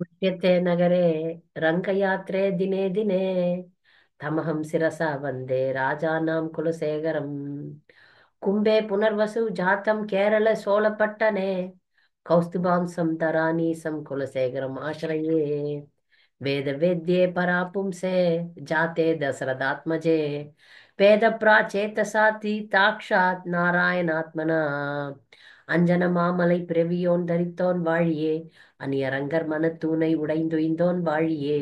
पुष्यते नगरे रङ्गयात्रे दिने दिने तमहं शिरसा वन्दे राजानां कुलशेखरम् कुम्भे पुनर्वसु जातं केरल सोलपट्टने कौस्तुभांसं धरानीसं कुलशेखरम् आश्रये वेदवेद्ये परापुंसे जाते दशरथात्मजे वेदप्राचेतसा तीताक्षात् नारायणात्मना அஞ்சனமாமலை பிறவியோன் தரித்தோன் வாழியே அந்நியரங்கர் மனத்தூணை உடைந்துய்ந்தோன் வாழியே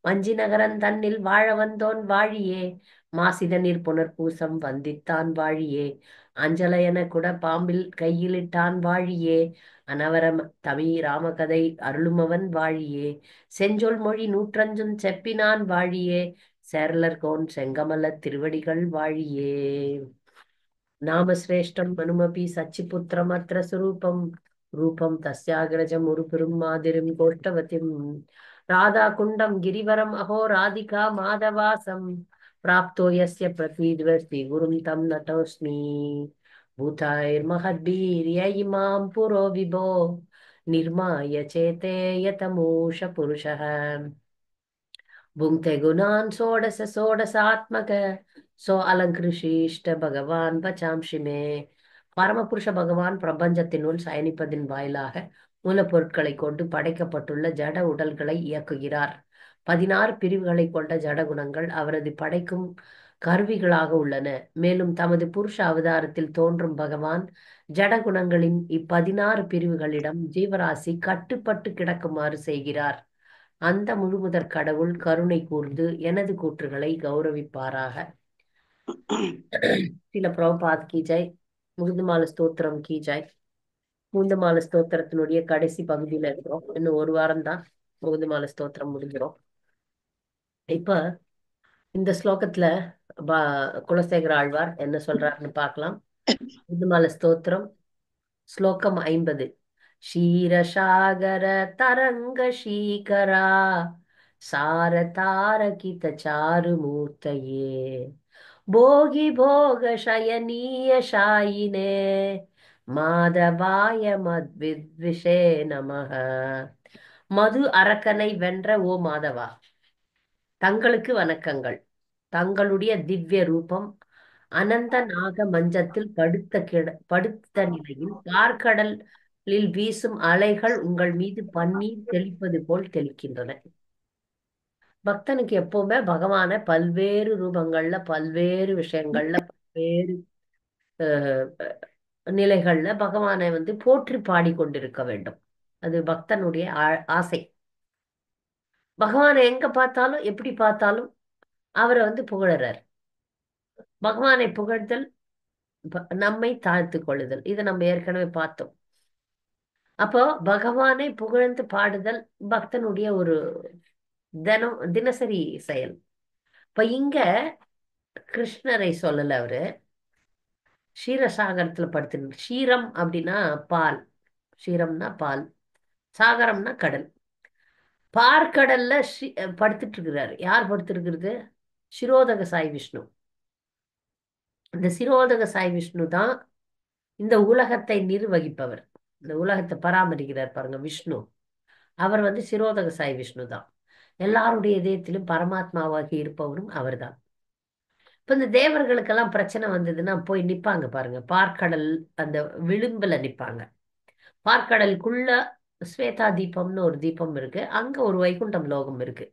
வஞ்சி நகரன் தன்னில் வாழ வந்தோன் வாழியே மாசிதனிற் புனர்பூசம் வந்தித்தான் வாழியே அஞ்சலையன குட பாம்பில் கையிலிட்டான் வாழியே அனவரம் தமிழ் ராமகதை அருளுமவன் வாழியே செஞ்சொல் மொழி நூற்றஞ்சும் செப்பினான் வாழியே சேரலர்கோன் செங்கமல திருவடிகள் வாழியே நாமசிரேஷ்டம் மனுமபி சச்சிபுத்திரமத்ர சுரூபம் ரூபம் தஸ்யாகிரஜம் ஒரு பெரும் மாதிரும் கோஷ்டவதிம் ராதா குண்டம் கிரிவரம் அஹோ ராதிகா மாதவாசம் பிராப்தோ யஸ்ய பிரதீத்வஸ்தி குரும் தம் நதோஸ்மி பூதாயிர்மஹத்பீர்ய இமாம் புரோ விபோ நிர்மாய சேதே யதமூஷ புருஷः भुङ्क्ते गुणान् षोडश षोडशात्मक சோ அலங்கிருஷிஷ்ட பகவான் பச்சாம்ஷி மே பரமபுருஷ பகவான் பிரபஞ்சத்தினுள் சயனிப்பதின் வாயிலாக மூலப்பொருட்களை கொண்டு படைக்கப்பட்டுள்ள ஜட உடல்களை இயக்குகிறார். 16 பிரிவுகளை கொண்ட ஜட குணங்கள் அவரது படைக்கும் கருவிகளாக உள்ளன. மேலும் தமது புருஷ அவதாரத்தில் தோன்றும் பகவான் ஜட குணங்களின் இ16 பிரிவுகளிடம் ஜீவராசி கட்டுப்பட்டு கிடக்குமாறு செய்கிறார். அந்த முழுமுதற் கடவுள் கருணை கூர்ந்து எனது கூற்றுகளை கௌரவிப்பாராக. சில பிரபுபாத் கி ஜெய். முகுந்தமால ஸ்தோத்திரம் கி ஜெய். முகுந்தமால ஸ்தோத்திரத்தினுடைய கடைசி பகுதியில இருக்கிறோம். இன்னும் ஒரு வாரம் தான் முகுந்தமால ஸ்தோத்திரம் முடிஞ்சிடும். இப்ப இந்த ஸ்லோகத்துல குலசேகர ஆழ்வார் என்ன சொல்றாருன்னு பார்க்கலாம். முகுந்தமால ஸ்தோத்திரம் ஸ்லோகம் 50. க்ஷீரசாகர தரங்க ஷீகரா சார தாரகித சாரு மூர்த்தயே போகி போக சயனீய ஷாயினே மாதவாய மத்வித்விஷே நமः. மது அரக்கனை வென்ற ஓ மாதவா, தங்களுக்கு வணக்கங்கள். தங்களுடைய திவ்ய ரூபம் அனந்த நாக மஞ்சத்தில் படுத்த நிலையில் பார்க்கடலில் வீசும் அலைகள் உங்கள் மீது பன்னீர் தெளிப்பது போல் தெளிக்கின்றன. பக்தனுக்கு எப்பவுமே பகவான பல்வேறு ரூபங்கள்ல பல்வேறு விஷயங்கள்ல பல்வேறு அஹ், நிலைகள்ல பகவானை போற்றி பாடிக்கொண்டிருக்க வேண்டும். அது பக்தனுடைய ஆசை. பகவானை எங்க பார்த்தாலும் எப்படி பார்த்தாலும் அவரை புகழறார். பகவானை புகழ்தல் நம்மை தாழ்த்து கொள்ளுதல், இதை நம்ம ஏற்கனவே பார்த்தோம். அப்போ பகவானை புகழ்ந்து பாடுதல் பக்தனுடைய ஒரு தினசரி செயல். இப்ப இங்க கிருஷ்ணரை சொல்லல, அவரு க்ஷீரசாகரத்துல படுத்து. க்ஷீரம் அப்படின்னா பால், க்ஷீரம்னா பால், சாகரம்னா கடல். பார்க்கடல்ல படுத்துட்டு இருக்கிறாரு. யார் படுத்திருக்கிறது? சிரோதக சாய் விஷ்ணு. இந்த சிரோதக சாய் விஷ்ணு தான் இந்த உலகத்தை நிர்வகிப்பவர். இந்த உலகத்தை பராமரிக்கிறார் பாருங்க விஷ்ணு. அவர் சிரோதக சாய் விஷ்ணு தான். எல்லாருடைய இதயத்திலும் பரமாத்மாவாகி இருப்பவரும் அவர்தான். இப்ப இந்த தேவர்களுக்கெல்லாம் பிரச்சனை வந்ததுன்னா போய் நிப்பாங்க பாருங்க, பார்க்கடல் அந்த விளிம்புல நிப்பாங்க. பார்க்கடலுக்குள்ள ஸ்வேதா தீபம்னு ஒரு தீபம் இருக்கு. அங்க ஒரு வைகுண்டம் லோகம் இருக்கு.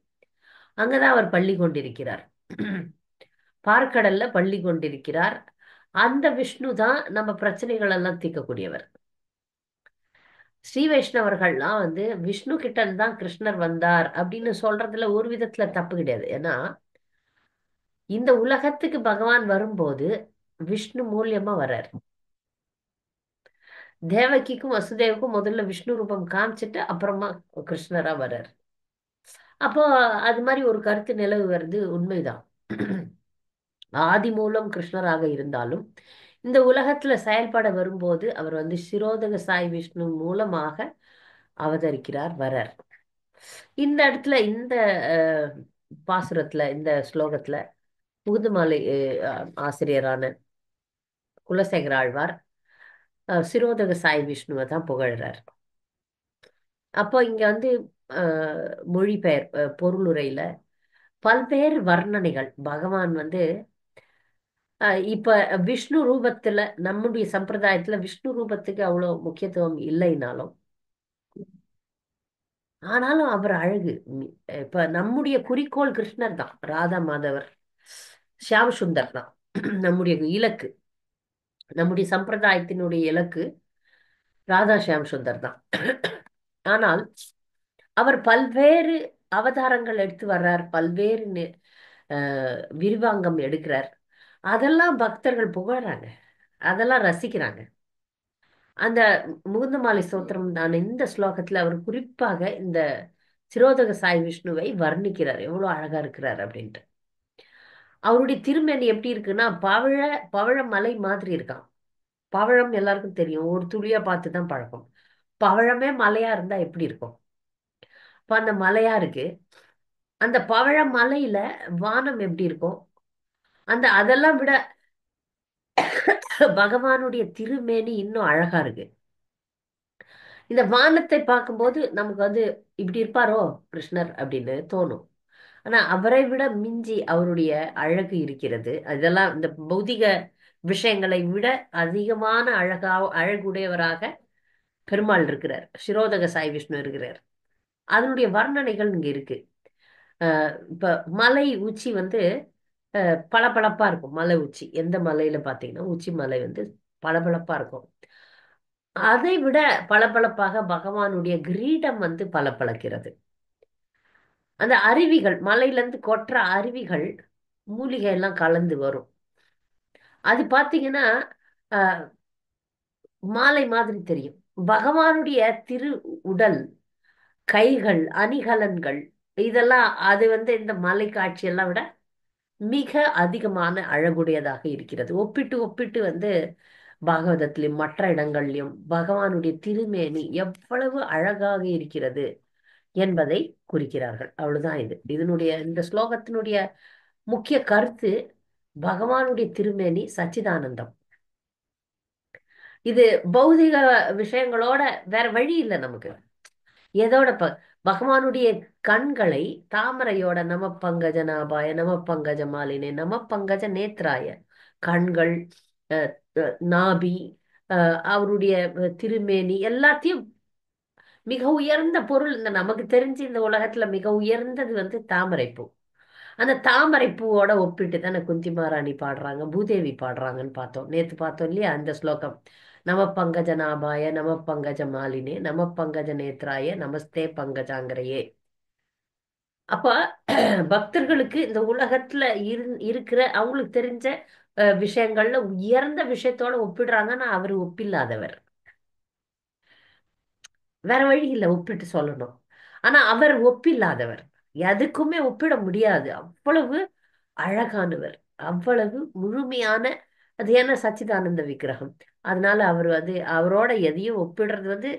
அங்கதான் அவர் பள்ளி கொண்டிருக்கிறார். பார்க்கடல்ல பள்ளி கொண்டிருக்கிறார். அந்த விஷ்ணு தான் நம்ம பிரச்சனைகள் எல்லாம் தீர்க்கக்கூடியவர். ஸ்ரீ வைஷ்ணவர்கள்லாம் விஷ்ணு கிட்ட தான் கிருஷ்ணர் வந்தார் அப்படின்னு சொல்றதுல ஒரு விதத்துல தப்பு கிடையாது. ஏன்னா இந்த உலகத்துக்கு பகவான் வரும்போது விஷ்ணு மூலியமா வர்றார். தேவகிக்கும் வசுதேவுக்கும் முதல்ல விஷ்ணு ரூபம் காமிச்சிட்டு அப்புறமா கிருஷ்ணரா வர்றார். அப்போ அது மாதிரி ஒரு கருத்து நிலவு வருது, உண்மைதான். ஆதி மூலம் கிருஷ்ணராக இருந்தாலும் இந்த உலகத்துல செயல்பட வரும்போது அவர் சிரோதக சாய் விஷ்ணு மூலமாக அவதரிக்கிறார், வரார். இந்த இடத்துல இந்த பாசுரத்துல இந்த ஸ்லோகத்துல முகுந்தமாலை ஆசிரியரான குலசேகர ஆழ்வார் சிரோதக சாய் விஷ்ணுவை தான் புகழ்றார். அப்போ இங்க வந்து மொழிபெயர் பொருளுரையில பல்வேறு வர்ணனைகள் பகவான் வந்து இப்ப விஷ்ணு ரூபத்துல நம்முடைய சம்பிரதாயத்துல விஷ்ணு ரூபத்துக்கு அவ்வளவு முக்கியத்துவம் இல்லைனாலும் ஆனாலும் அவர் அழகு இப்ப நம்முடைய குறிக்கோள் கிருஷ்ணர் தான், ராதா மாதவர், ஷியாம் சுந்தர் தான் நம்முடைய இலக்கு. நம்முடைய சம்பிரதாயத்தினுடைய இலக்கு ராதா ஷியாம் சுந்தர் தான். ஆனால் அவர் பல்வேறு அவதாரங்கள் எடுத்து வர்றார், பல்வேறு விரிவாங்கம் எடுக்கிறார். அதெல்லாம் பக்தர்கள் புகழறாங்க, அதெல்லாம் ரசிக்கிறாங்க. அந்த முகுந்தமாலை ஸ்தோத்திரம் நான் இந்த ஸ்லோகத்துல அவர் குறிப்பாக இந்த சிரோதக சாய் விஷ்ணுவை வர்ணிக்கிறார், எவ்வளவு அழகா இருக்கிறார் அப்படின்ட்டு. அவருடைய திருமேனி எப்படி இருக்குன்னா பவழ மலை மாதிரி இருக்கான். பவழம் எல்லாருக்கும் தெரியும், ஒரு துளியா பார்த்து தான் பழக்கம். பவழமே மலையா இருந்தா எப்படி இருக்கும்? இப்ப அந்த மலையா இருக்கு. அந்த பவழ மலையில வானம் எப்படி இருக்கும்? அதெல்லாம் விட பகவானுடைய திருமேனி இன்னும் அழகா இருக்கு. இந்த வானத்தை பார்க்கும்போது நமக்கு வந்து இப்படி இருப்பாரோ கிருஷ்ணர் அப்படின்னு தோணும். ஆனா அவரை விட மிஞ்சி அவருடைய அழகு இருக்கிறது. அதெல்லாம் இந்த பௌதிக விஷயங்களை விட அதிகமான அழகுடையவராக பெருமாள் இருக்கிறார், சிரோதக சாய் விஷ்ணு இருக்கிறார். அதனுடைய வர்ணனைகள் இங்க இருக்கு. இப்ப மலை உச்சி வந்து பளபளப்பா இருக்கும். மலை உச்சி எந்த மலையில பாத்தீங்கன்னா உச்சி மலை வந்து பளபளப்பா இருக்கும். அதை விட பளபளப்பாக பகவானுடைய கிரீடம் வந்து பளபளக்கிறது. அந்த அருவிகள் மலையில இருந்து கொட்டுற அருவிகள் மூலிகை எல்லாம் கலந்து வரும். அது பாத்தீங்கன்னா அஹ், மாலை மாதிரி தெரியும். பகவானுடைய திரு உடல், கைகள், அணிகலன்கள், இதெல்லாம் அது வந்து இந்த மலை காட்சியெல்லாம் விட மிக அதிகமான அழகுடையதாக இருக்கிறது. ஒப்பிட்டு ஒப்பிட்டு வந்து பாகவதத்திலும் மற்ற இடங்கள்லயும் பகவானுடைய திருமேனி எவ்வளவு அழகாக இருக்கிறது என்பதை குறிக்கிறார்கள். அவ்வளவுதான் இதனுடைய இந்த ஸ்லோகத்தினுடைய முக்கிய கருத்து. பகவானுடைய திருமேனி சச்சிதானந்தம். இது பௌதிக விஷயங்களோட வேற வழி இல்லை நமக்கு. எதோட பகவானுடைய கண்களை தாமரையோட நம பங்கஜ நாபாய நம பங்கஜ மாலினே நம பங்கஜ நேத்ராய, கண்கள், அஹ், நாபி, அவருடைய திருமேனி எல்லாத்தையும் மிக உயர்ந்த பொருள். இந்த நமக்கு தெரிஞ்சு இந்த உலகத்துல மிக உயர்ந்தது வந்து தாமரைப்பூ. அந்த தாமரை பூவோட ஒப்பிட்டு தானே குந்தி மகாராணி பாடுறாங்க, பூதேவி பாடுறாங்கன்னு பார்த்தோம், நேத்து பார்த்தோம் இல்லையா அந்த ஸ்லோகம். நம பங்கஜ நாபாய நம பங்கஜ மாலினே நம பங்கஜ நேத்ராய நமஸ்தே பங்கஜாங்கரையே. அப்ப பக்தர்களுக்கு இந்த உலகத்துல இருக்கிற அவங்களுக்கு தெரிஞ்ச விஷயங்கள்ல உயர்ந்த விஷயத்தோட ஒப்பிடுறாங்கன்னா அவர் ஒப்பில்லாதவர். வேற வழி இல்லை ஒப்பிட்டு சொல்லணும். ஆனா அவர் ஒப்பில்லாதவர், எதுக்குமே ஒப்பிட முடியாது. அவ்வளவு அழகானவர், அவ்வளவு முழுமையான. அது என்ன சச்சிதானந்த விக்கிரகம். அதனால அவர் வந்து அவரோட எதையும் ஒப்பிடுறது வந்து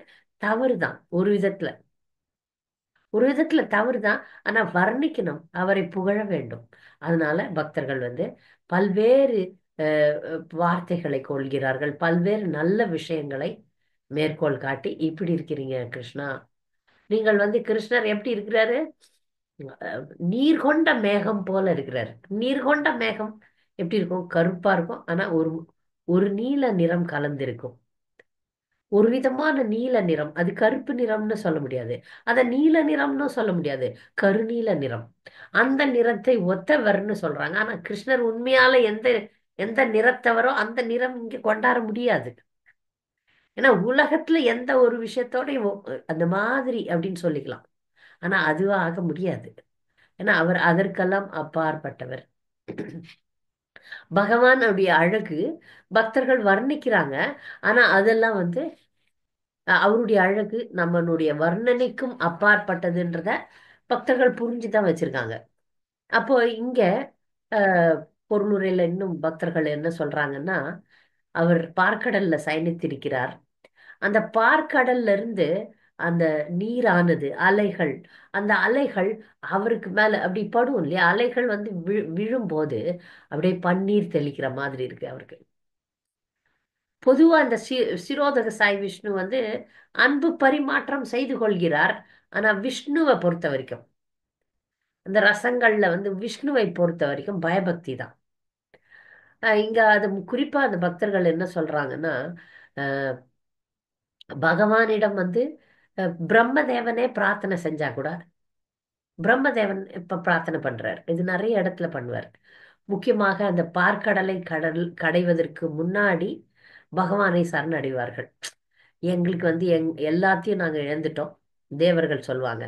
தவறுதான். ஒரு விதத்துல தவறுதான். ஆனா வர்ணிக்கணும், அவரை புகழ வேண்டும். அதனால பக்தர்கள் வந்து பல்வேறு வார்த்தைகளை கொள்கிறார்கள், பல்வேறு நல்ல விஷயங்களை மேற்கோள் காட்டி இப்படி இருக்கிறீங்க கிருஷ்ணா. நீங்கள் வந்து கிருஷ்ணர் எப்படி இருக்கிறாரு? நீர் கொண்ட மேகம் போல இருக்கிறாரு. நீர் கொண்ட மேகம் எப்படி இருக்கும்? கருப்பா இருக்கும். ஆனா ஒரு ஒரு நீல நிறம் கலந்திருக்கும். ஒரு விதமான நீல நிறம். அது கருப்பு நிறம்னு சொல்ல முடியாது, அத நீல நிறம்னு சொல்ல முடியாது, கருநீல நிறம். அந்த நிறத்தை ஒத்தவர்னு சொல்றாங்க. ஆனா கிருஷ்ணர் உண்மையால எந்த எந்த நிறத்தவரோ அந்த நிறம் இங்க கொண்டாட முடியாது. ஏன்னா உலகத்துல எந்த ஒரு விஷயத்தோடையும் அந்த மாதிரி அப்படின்னு சொல்லிக்கலாம். ஆனா அதுவா ஆக முடியாது. ஏன்னா அவர் அதற்கெல்லாம் அப்பாற்பட்டவர். பகவானுடைய அழகு பக்தர்கள் வர்ணிக்கிறாங்க. ஆனா அதெல்லாம் வந்து அவருடைய அழகு நம்மளுடைய வர்ணனைக்கும் அப்பாற்பட்டதுன்றத பக்தர்கள் புரிஞ்சுதான் வச்சிருக்காங்க. அப்போ இங்க அஹ், பொருளுரையில இன்னும் பக்தர்கள் என்ன சொல்றாங்கன்னா, அவர் பார்க்கடல்ல சயனித்திருக்கிறார். அந்த பார்க்கடல்ல இருந்து அந்த நீரானது அலைகள், அந்த அலைகள் அவருக்கு மேல அப்படி படும் இல்லையா? அலைகள் வந்து விழும்போது அப்படியே பன்னீர் தெளிக்கிற மாதிரி இருக்கு அவருக்கு. பொதுவா இந்த சிரோதக சாய் விஷ்ணு வந்து அன்பு பரிமாற்றம் செய்து கொள்கிறார். ஆனா விஷ்ணுவை பொறுத்த வரைக்கும், அந்த ரசங்கள்ல வந்து விஷ்ணுவை பொறுத்த வரைக்கும் பயபக்தி தான். இங்க அது குறிப்பா அந்த பக்தர்கள் என்ன சொல்றாங்கன்னா, அஹ், பகவானிடம் வந்து பிரம்மதேவனே பிரார்த்தனை செஞ்சா கூட, பிரம்மதேவன் இப்ப பிரார்த்தனை பண்றார். இது நிறைய இடத்துல பண்ணுவார். முக்கியமாக அந்த பார்க்கடலை கடைவதற்கு முன்னாடி பகவானை சரணடைவார்கள். எங்களுக்கு வந்து எல்லாத்தையும் நாங்க இழந்துட்டோம். தேவர்கள் சொல்லுவாங்க,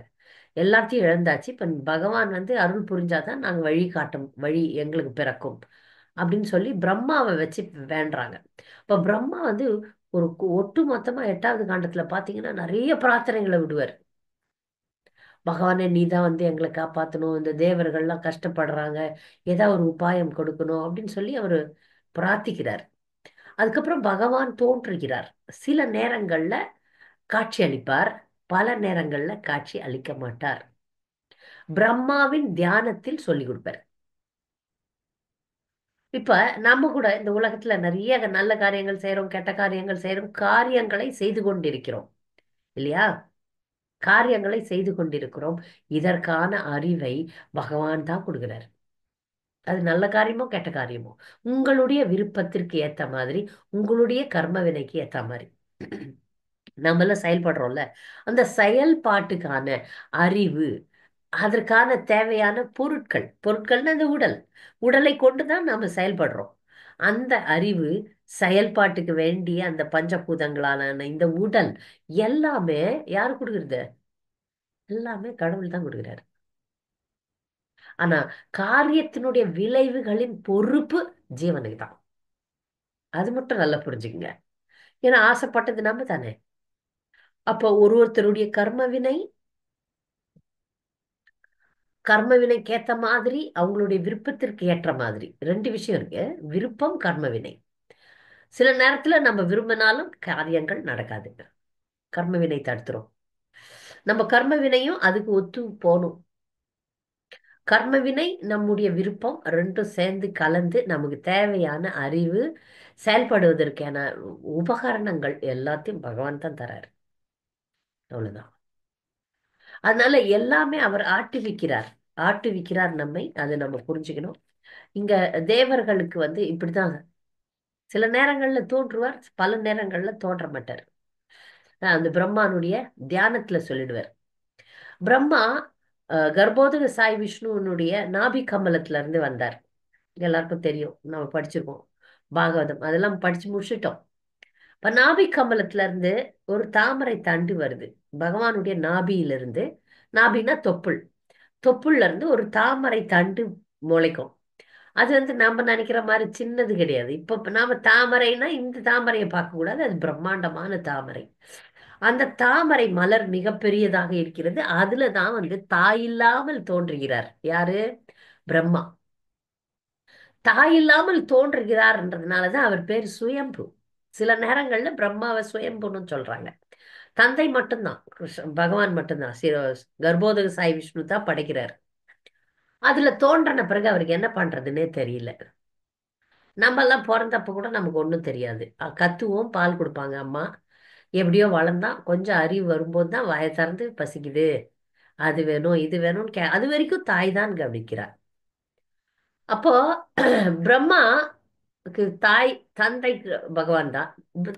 எல்லாத்தையும் இழந்தாச்சு, இப்ப பகவான் வந்து அருள் புரிஞ்சாதான் நாங்க வழி காட்டும், வழி எங்களுக்கு பிறக்கும் அப்படின்னு சொல்லி பிரம்மாவை வச்சு வேண்டுறாங்க. இப்ப பிரம்மா வந்து ஒரு ஒட்டு மொத்தமா 8வது காண்டத்துல பாத்தீங்கன்னா நிறைய பிரார்த்தனைகளை விடுவார். பகவானே நீ தான் வந்து எங்களை காப்பாத்தணும், இந்த தேவர்கள்லாம் கஷ்டப்படுறாங்க, ஏதாவது ஒரு உபாயம் கொடுக்கணும் அப்படின்னு சொல்லி அவரு பிரார்த்திக்கிறார். அதுக்கப்புறம் பகவான் தோன்றுகிறார். சில நேரங்கள்ல காட்சி அளிப்பார், பல நேரங்கள்ல காட்சி அளிக்க மாட்டார். பிரம்மாவின் தியானத்தில் சொல்லி கொடுப்பார். இப்ப நம்ம கூட இந்த உலகத்துல நிறைய நல்ல காரியங்கள் செய்யறோம், கெட்ட காரியங்கள் செய்யறோம், காரியங்களை செய்து கொண்டிருக்கிறோம் இல்லையா? காரியங்களை செய்து கொண்டிருக்கிறோம். இதற்கான அறிவை பகவான் தான் கொடுக்கிறார். அது நல்ல காரியமோ கெட்ட காரியமோ, உங்களுடைய விருப்பத்திற்கு ஏத்த மாதிரி, உங்களுடைய கர்ம வினைக்கு ஏத்த மாதிரி நம்மள செயல்படுறோம்ல, அந்த செயல்பாட்டுக்கான அறிவு, அதற்கான தேவையான பொருட்கள், பொருட்கள்னா இந்த உடல், உடலை கொண்டுதான் நாம செயல்படுறோம். அந்த அறிவு, செயல்பாட்டுக்கு வேண்டிய அந்த பஞ்சபூதங்களான இந்த உடல் எல்லாமே யாரு கொடுக்கறது? எல்லாமே கடவுள் தான் கொடுக்கிறாரு. ஆனா காரியத்தினுடைய விளைவுகளின் பொறுப்பு ஜீவனுக்கு தான். அது மட்டும் நல்லா புரிஞ்சுக்குங்க. ஏன்னா ஆசைப்பட்டது நம்ம தானே. அப்போ ஒருத்தருடைய கர்மவினை, கர்மவினைக்கு ஏத்த மாதிரி, அவங்களுடைய விருப்பத்திற்கு ஏற்ற மாதிரி ரெண்டு விஷயம் இருக்கு. விருப்பம், கர்மவினை. சில நேரத்துல நம்ம விரும்பினாலும் காரியங்கள் நடக்காது, கர்மவினை தடுத்துரும். நம்ம கர்மவினையும் அதுக்கு ஒத்து போகணும். கர்மவினை, நம்முடைய விருப்பம் ரெண்டும் சேர்ந்து கலந்து நமக்கு தேவையான அறிவு, செயல்படுவதற்கான உபகரணங்கள் எல்லாத்தையும் பகவான் தான் தராரு. அவ்வளவுதான். அதனால எல்லாமே அவர் ஆட்டுவிக்கிறார். ஆட்டுவிக்கிறார் நம்மை, அதை நம்ம புரிஞ்சுக்கணும். இங்க தேவர்களுக்கு வந்து இப்படிதான் சில நேரங்கள்ல தோன்றுவார், பல நேரங்கள்ல தோன்ற மாட்டார். அந்த பிரம்மானுடைய தியானத்துல சொல்லிடுவார். பிரம்மா கர்ப்போதக சாய் விஷ்ணுவனுடைய நாபி கமலத்துல இருந்து வந்தார். எல்லாருக்கும் தெரியும், நம்ம படிச்சிருக்கோம் பாகவதம், அதெல்லாம் படிச்சு முடிச்சிட்டோம். இப்ப நாபி கமலத்துல இருந்து ஒரு தாமரை தண்டு வருது பகவானுடைய நாபியிலிருந்து. நாபினா தொப்புள். தொப்புள்ல இருந்து ஒரு தாமரை தண்டு முளைக்கும். அது வந்து நம்ம நினைக்கிற மாதிரி சின்னது கிடையாது. இப்ப நாம தாமரைனா இந்த தாமரையை பார்க்க கூடாது, அது பிரம்மாண்டமான தாமரை. அந்த தாமரை மலர் மிகப்பெரியதாக இருக்கிறது. அதுலதான் வந்து தாயில்லாமல் தோன்றுகிறார். யாரு? பிரம்மா. தாயில்லாமல் தோன்றுகிறார்ன்றதுனாலதான் அவர் பேர் சுயம்பு. சில நேரங்கள்ல பிரம்மாவை சுயம்புன்னு சொல்றாங்க. தந்தை மட்டும்தான், பகவான் மட்டும்தான். கர்ப்போதக சாய் விஷ்ணு தான் படைக்கிறார். அதுல தோன்றன பிறகு அவருக்கு என்ன பண்றதுன்னே தெரியல. நம்ம எல்லாம் பிறந்தப்ப கூட நமக்கு ஒண்ணும் தெரியாது. கத்துவோம், பால் கொடுப்பாங்க அம்மா. எப்படியோ வளர்ந்தான், கொஞ்சம் அறிவு வரும்போது தான் வாயை திறந்து பசிக்குது, அது வேணும் இது வேணும்னு அது வரைக்கும் தாய் தான் கவனிக்கிறார். அப்போ பிரம்மாக்கு தாய், தந்தை பகவான் தான்,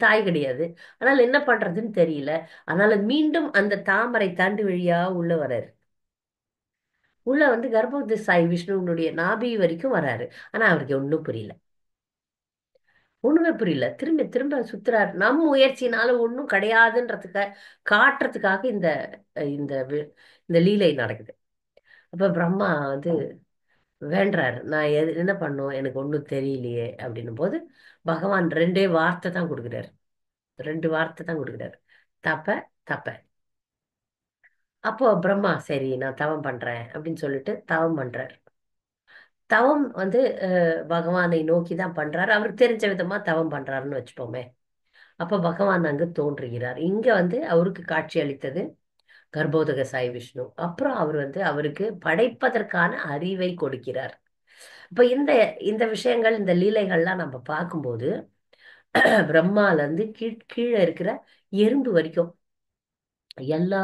தாய் கிடையாது. அதனால என்ன பண்றதுன்னு தெரியல. அதனால மீண்டும் அந்த தாமரை தண்டு வழியா உள்ள வர்றாரு. உள்ள வந்து கர்ப்பவதி சாய் விஷ்ணுவனுடைய நாபி வரைக்கும் வராரு. ஆனா அவருக்கு ஒன்றும் புரியல. ஒண்ணுமே புரியல. திரும்ப திரும்ப சுத்துறாரு. நம் முயற்சினால ஒண்ணும் கிடையாதுன்றதுக்கு காட்டுறதுக்காக இந்த இந்த இந்த லீலை நடக்குது. அப்ப பிரம்மா வந்து வேண்டுறாரு, நான் என்ன பண்ணும், எனக்கு ஒண்ணும் தெரியலையே அப்படின்னும் போது பகவான் ரெண்டே வார்த்தை தான் கொடுக்குறாரு. ரெண்டு வார்த்தை தான் கொடுக்குறாரு: தப்ப, தப்ப. அப்போ பிரம்மா சரி நான் தவம் பண்றேன் அப்படின்னு சொல்லிட்டு தவம் பண்றாரு. தவம் வந்து பகவானை நோக்கி தான் பண்றாரு. அவருக்கு தெரிஞ்ச விதமா தவம் பண்றாருன்னு வச்சுப்போமே. அப்ப பகவான் அங்கு தோன்றுகிறார். இங்க வந்து அவருக்கு காட்சி அளித்தது கர்ப்போதக சாய் விஷ்ணு. அப்புறம் அவர் வந்து அவருக்கு படைப்பதற்கான அறிவை கொடுக்கிறார். இப்ப இந்த இந்த விஷயங்கள், இந்த லீலைகள்லாம் நம்ம பார்க்கும்போது பிரம்மால இருந்து கீழே இருக்கிற எறும்பு வரைக்கும் எல்லா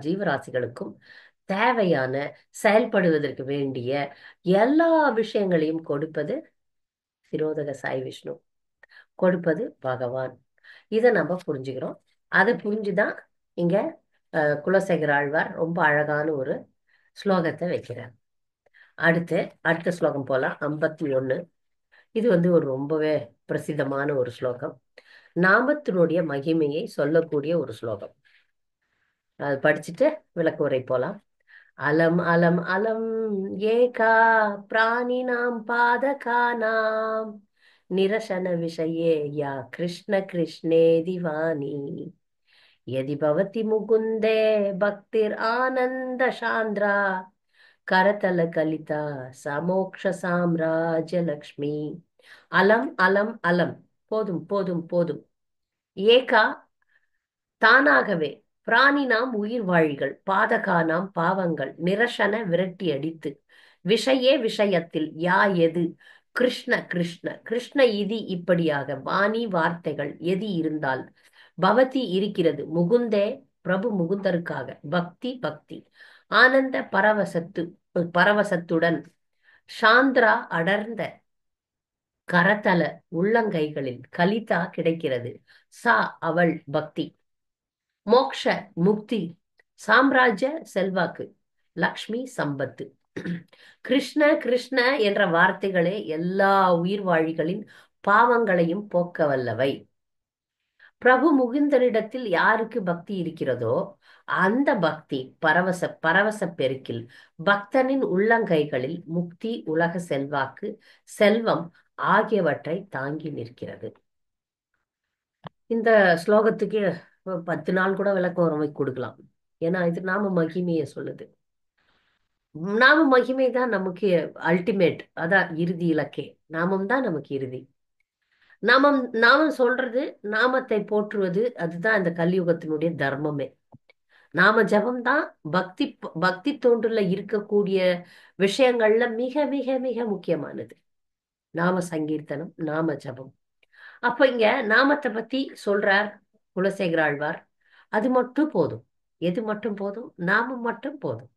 ஜீவராசிகளுக்கும் தேவையான செயல்படுவதற்கு வேண்டிய எல்லா விஷயங்களையும் கொடுப்பது திரோதக சாய் விஷ்ணு, கொடுப்பது பகவான். இதை நம்ம புரிஞ்சுக்கிறோம். அதை புரிஞ்சுதான் இங்க குலசேகர ஆழ்வார் ரொம்ப அழகான ஒரு ஸ்லோகத்தை வைக்கிறார். அடுத்து அடுத்த ஸ்லோகம் போலாம். 51. இது ஒரு ரொம்பவே பிரசித்தமான ஒரு ஸ்லோகம். நாமத்தினுடைய மகிமையை சொல்லக்கூடிய ஒரு ஸ்லோகம். அது படிச்சுட்டு விளக்க உரை போலாம். அலம் அலம் அலம் ஏகா பிராணினாம் பாதகானாம் நிரசன விஷயே யா கிருஷ்ண கிருஷ்ணே திவானி யதி பவதி முகுந்தே பக்திர் ஆனந்த சாந்திரா கரதல கலிதா சமோக்ஷ சாம்ராஜ்ய லக்ஷ்மி. அலம் அலம் அலம், போதும் போதும் போதும். ஏகா, தானாகவே. பிராணினாம், உயிர் வாழிகள். பாதகானாம், பாவங்கள். நிரசன, விரட்டி அடித்து. விஷயே, விஷயத்தில். யா, எது. கிருஷ்ண கிருஷ்ண கிருஷ்ண இதி, இப்படியாக. வாணி, வார்த்தைகள். எதி, இருந்தால். பவதி, இருக்கிறது. முகுந்தே, பிரபு முகுந்தருக்காக. பக்தி, பக்தி. ஆனந்த பரவசத்துடன். சாந்திரா, அடர்ந்த. கரதல, உள்ளங்கைகளில். கலிதா, கிடைக்கிறது. சா, அவள். பக்தி. மோக்ஷ, முக்தி. சாம்ராஜ்ய, செல்வாக்கு. லக்ஷ்மி, சம்பத்து. கிருஷ்ண கிருஷ்ண என்ற வார்த்தைகளே எல்லா உயிர்வாழிகளின் பாவங்களையும் போக்க வல்லவை. பிரபு முகுந்தரிடத்தில் யாருக்கு பக்தி இருக்கிறதோ அந்த பக்தி பரவச பெருக்கில் பக்தனின் உள்ளங்கைகளில் முக்தி, உலக செல்வாக்கு, செல்வம் ஆகியவற்றை தாங்கி நிற்கிறது. இந்த ஸ்லோகத்துக்கு 10 நாள் கூட விளக்கம் உரமை கொடுக்கலாம். ஏன்னா இது நாம மகிமையை சொல்லுது. நாம மகிமை தான் நமக்கு அல்டிமேட், அதான் இறுதி இலக்கே. நாமம் தான் நமக்கு இறுதி. நாமம் சொல்றது, நாமத்தை போற்றுவது, அதுதான் இந்த கலியுகத்தினுடைய தர்மமே. நாம ஜபம் தான் பக்தி பக்தி தோன்றுல இருக்கக்கூடிய விஷயங்கள்ல மிக மிக மிக முக்கியமானது. நாம சங்கீர்த்தனம், நாம ஜபம். அப்ப இங்க நாமத்தை பத்தி சொல்றார் குலசேகர ஆழ்வார். அது மட்டும் போதும். எது மட்டும் போதும்? நாமம் மட்டும் போதும்.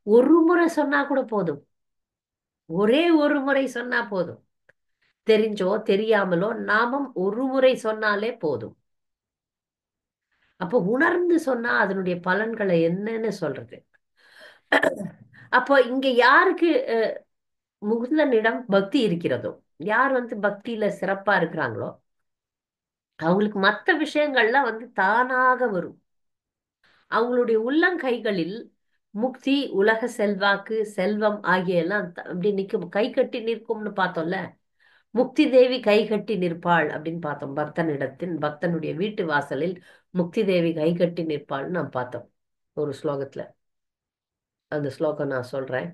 ஒரு முறை சொன்னா கூட போதும். ஒரே ஒரு முறை சொன்னா போதும். தெரிஞ்சோ தெரியாமலோ நாமம் ஒரு முறை சொன்னாலே போதும். அப்போ உணர்ந்து சொன்னா அதனுடைய பலன்களை என்னன்னு சொல்றது. அப்போ இங்க யாருக்கு முகுந்தனிடம் பக்தி இருக்கிறதோ, யார் பக்தியில சிறப்பா இருக்கிறாங்களோ அவங்களுக்கு மற்ற விஷயங்கள்லாம் தானாக வரும். அவங்களுடைய உள்ளங்கைகளில் முக்தி, உலக செல்வாக்கு, செல்வம் ஆகிய எல்லாம் அப்படி நிற்கும். கை கட்டி நிற்கும்னு பார்த்தோம்ல. முக்தி தேவி கை கட்டி நிற்பாள் அப்படின்னு பார்த்தோம். பக்தனுடைய வீட்டு வாசலில் முக்தி தேவி கை கட்டி நிற்பாள்னு நாம் பார்த்தோம் ஒரு ஸ்லோகத்துல. அந்த ஸ்லோகம் நான் சொல்றேன்.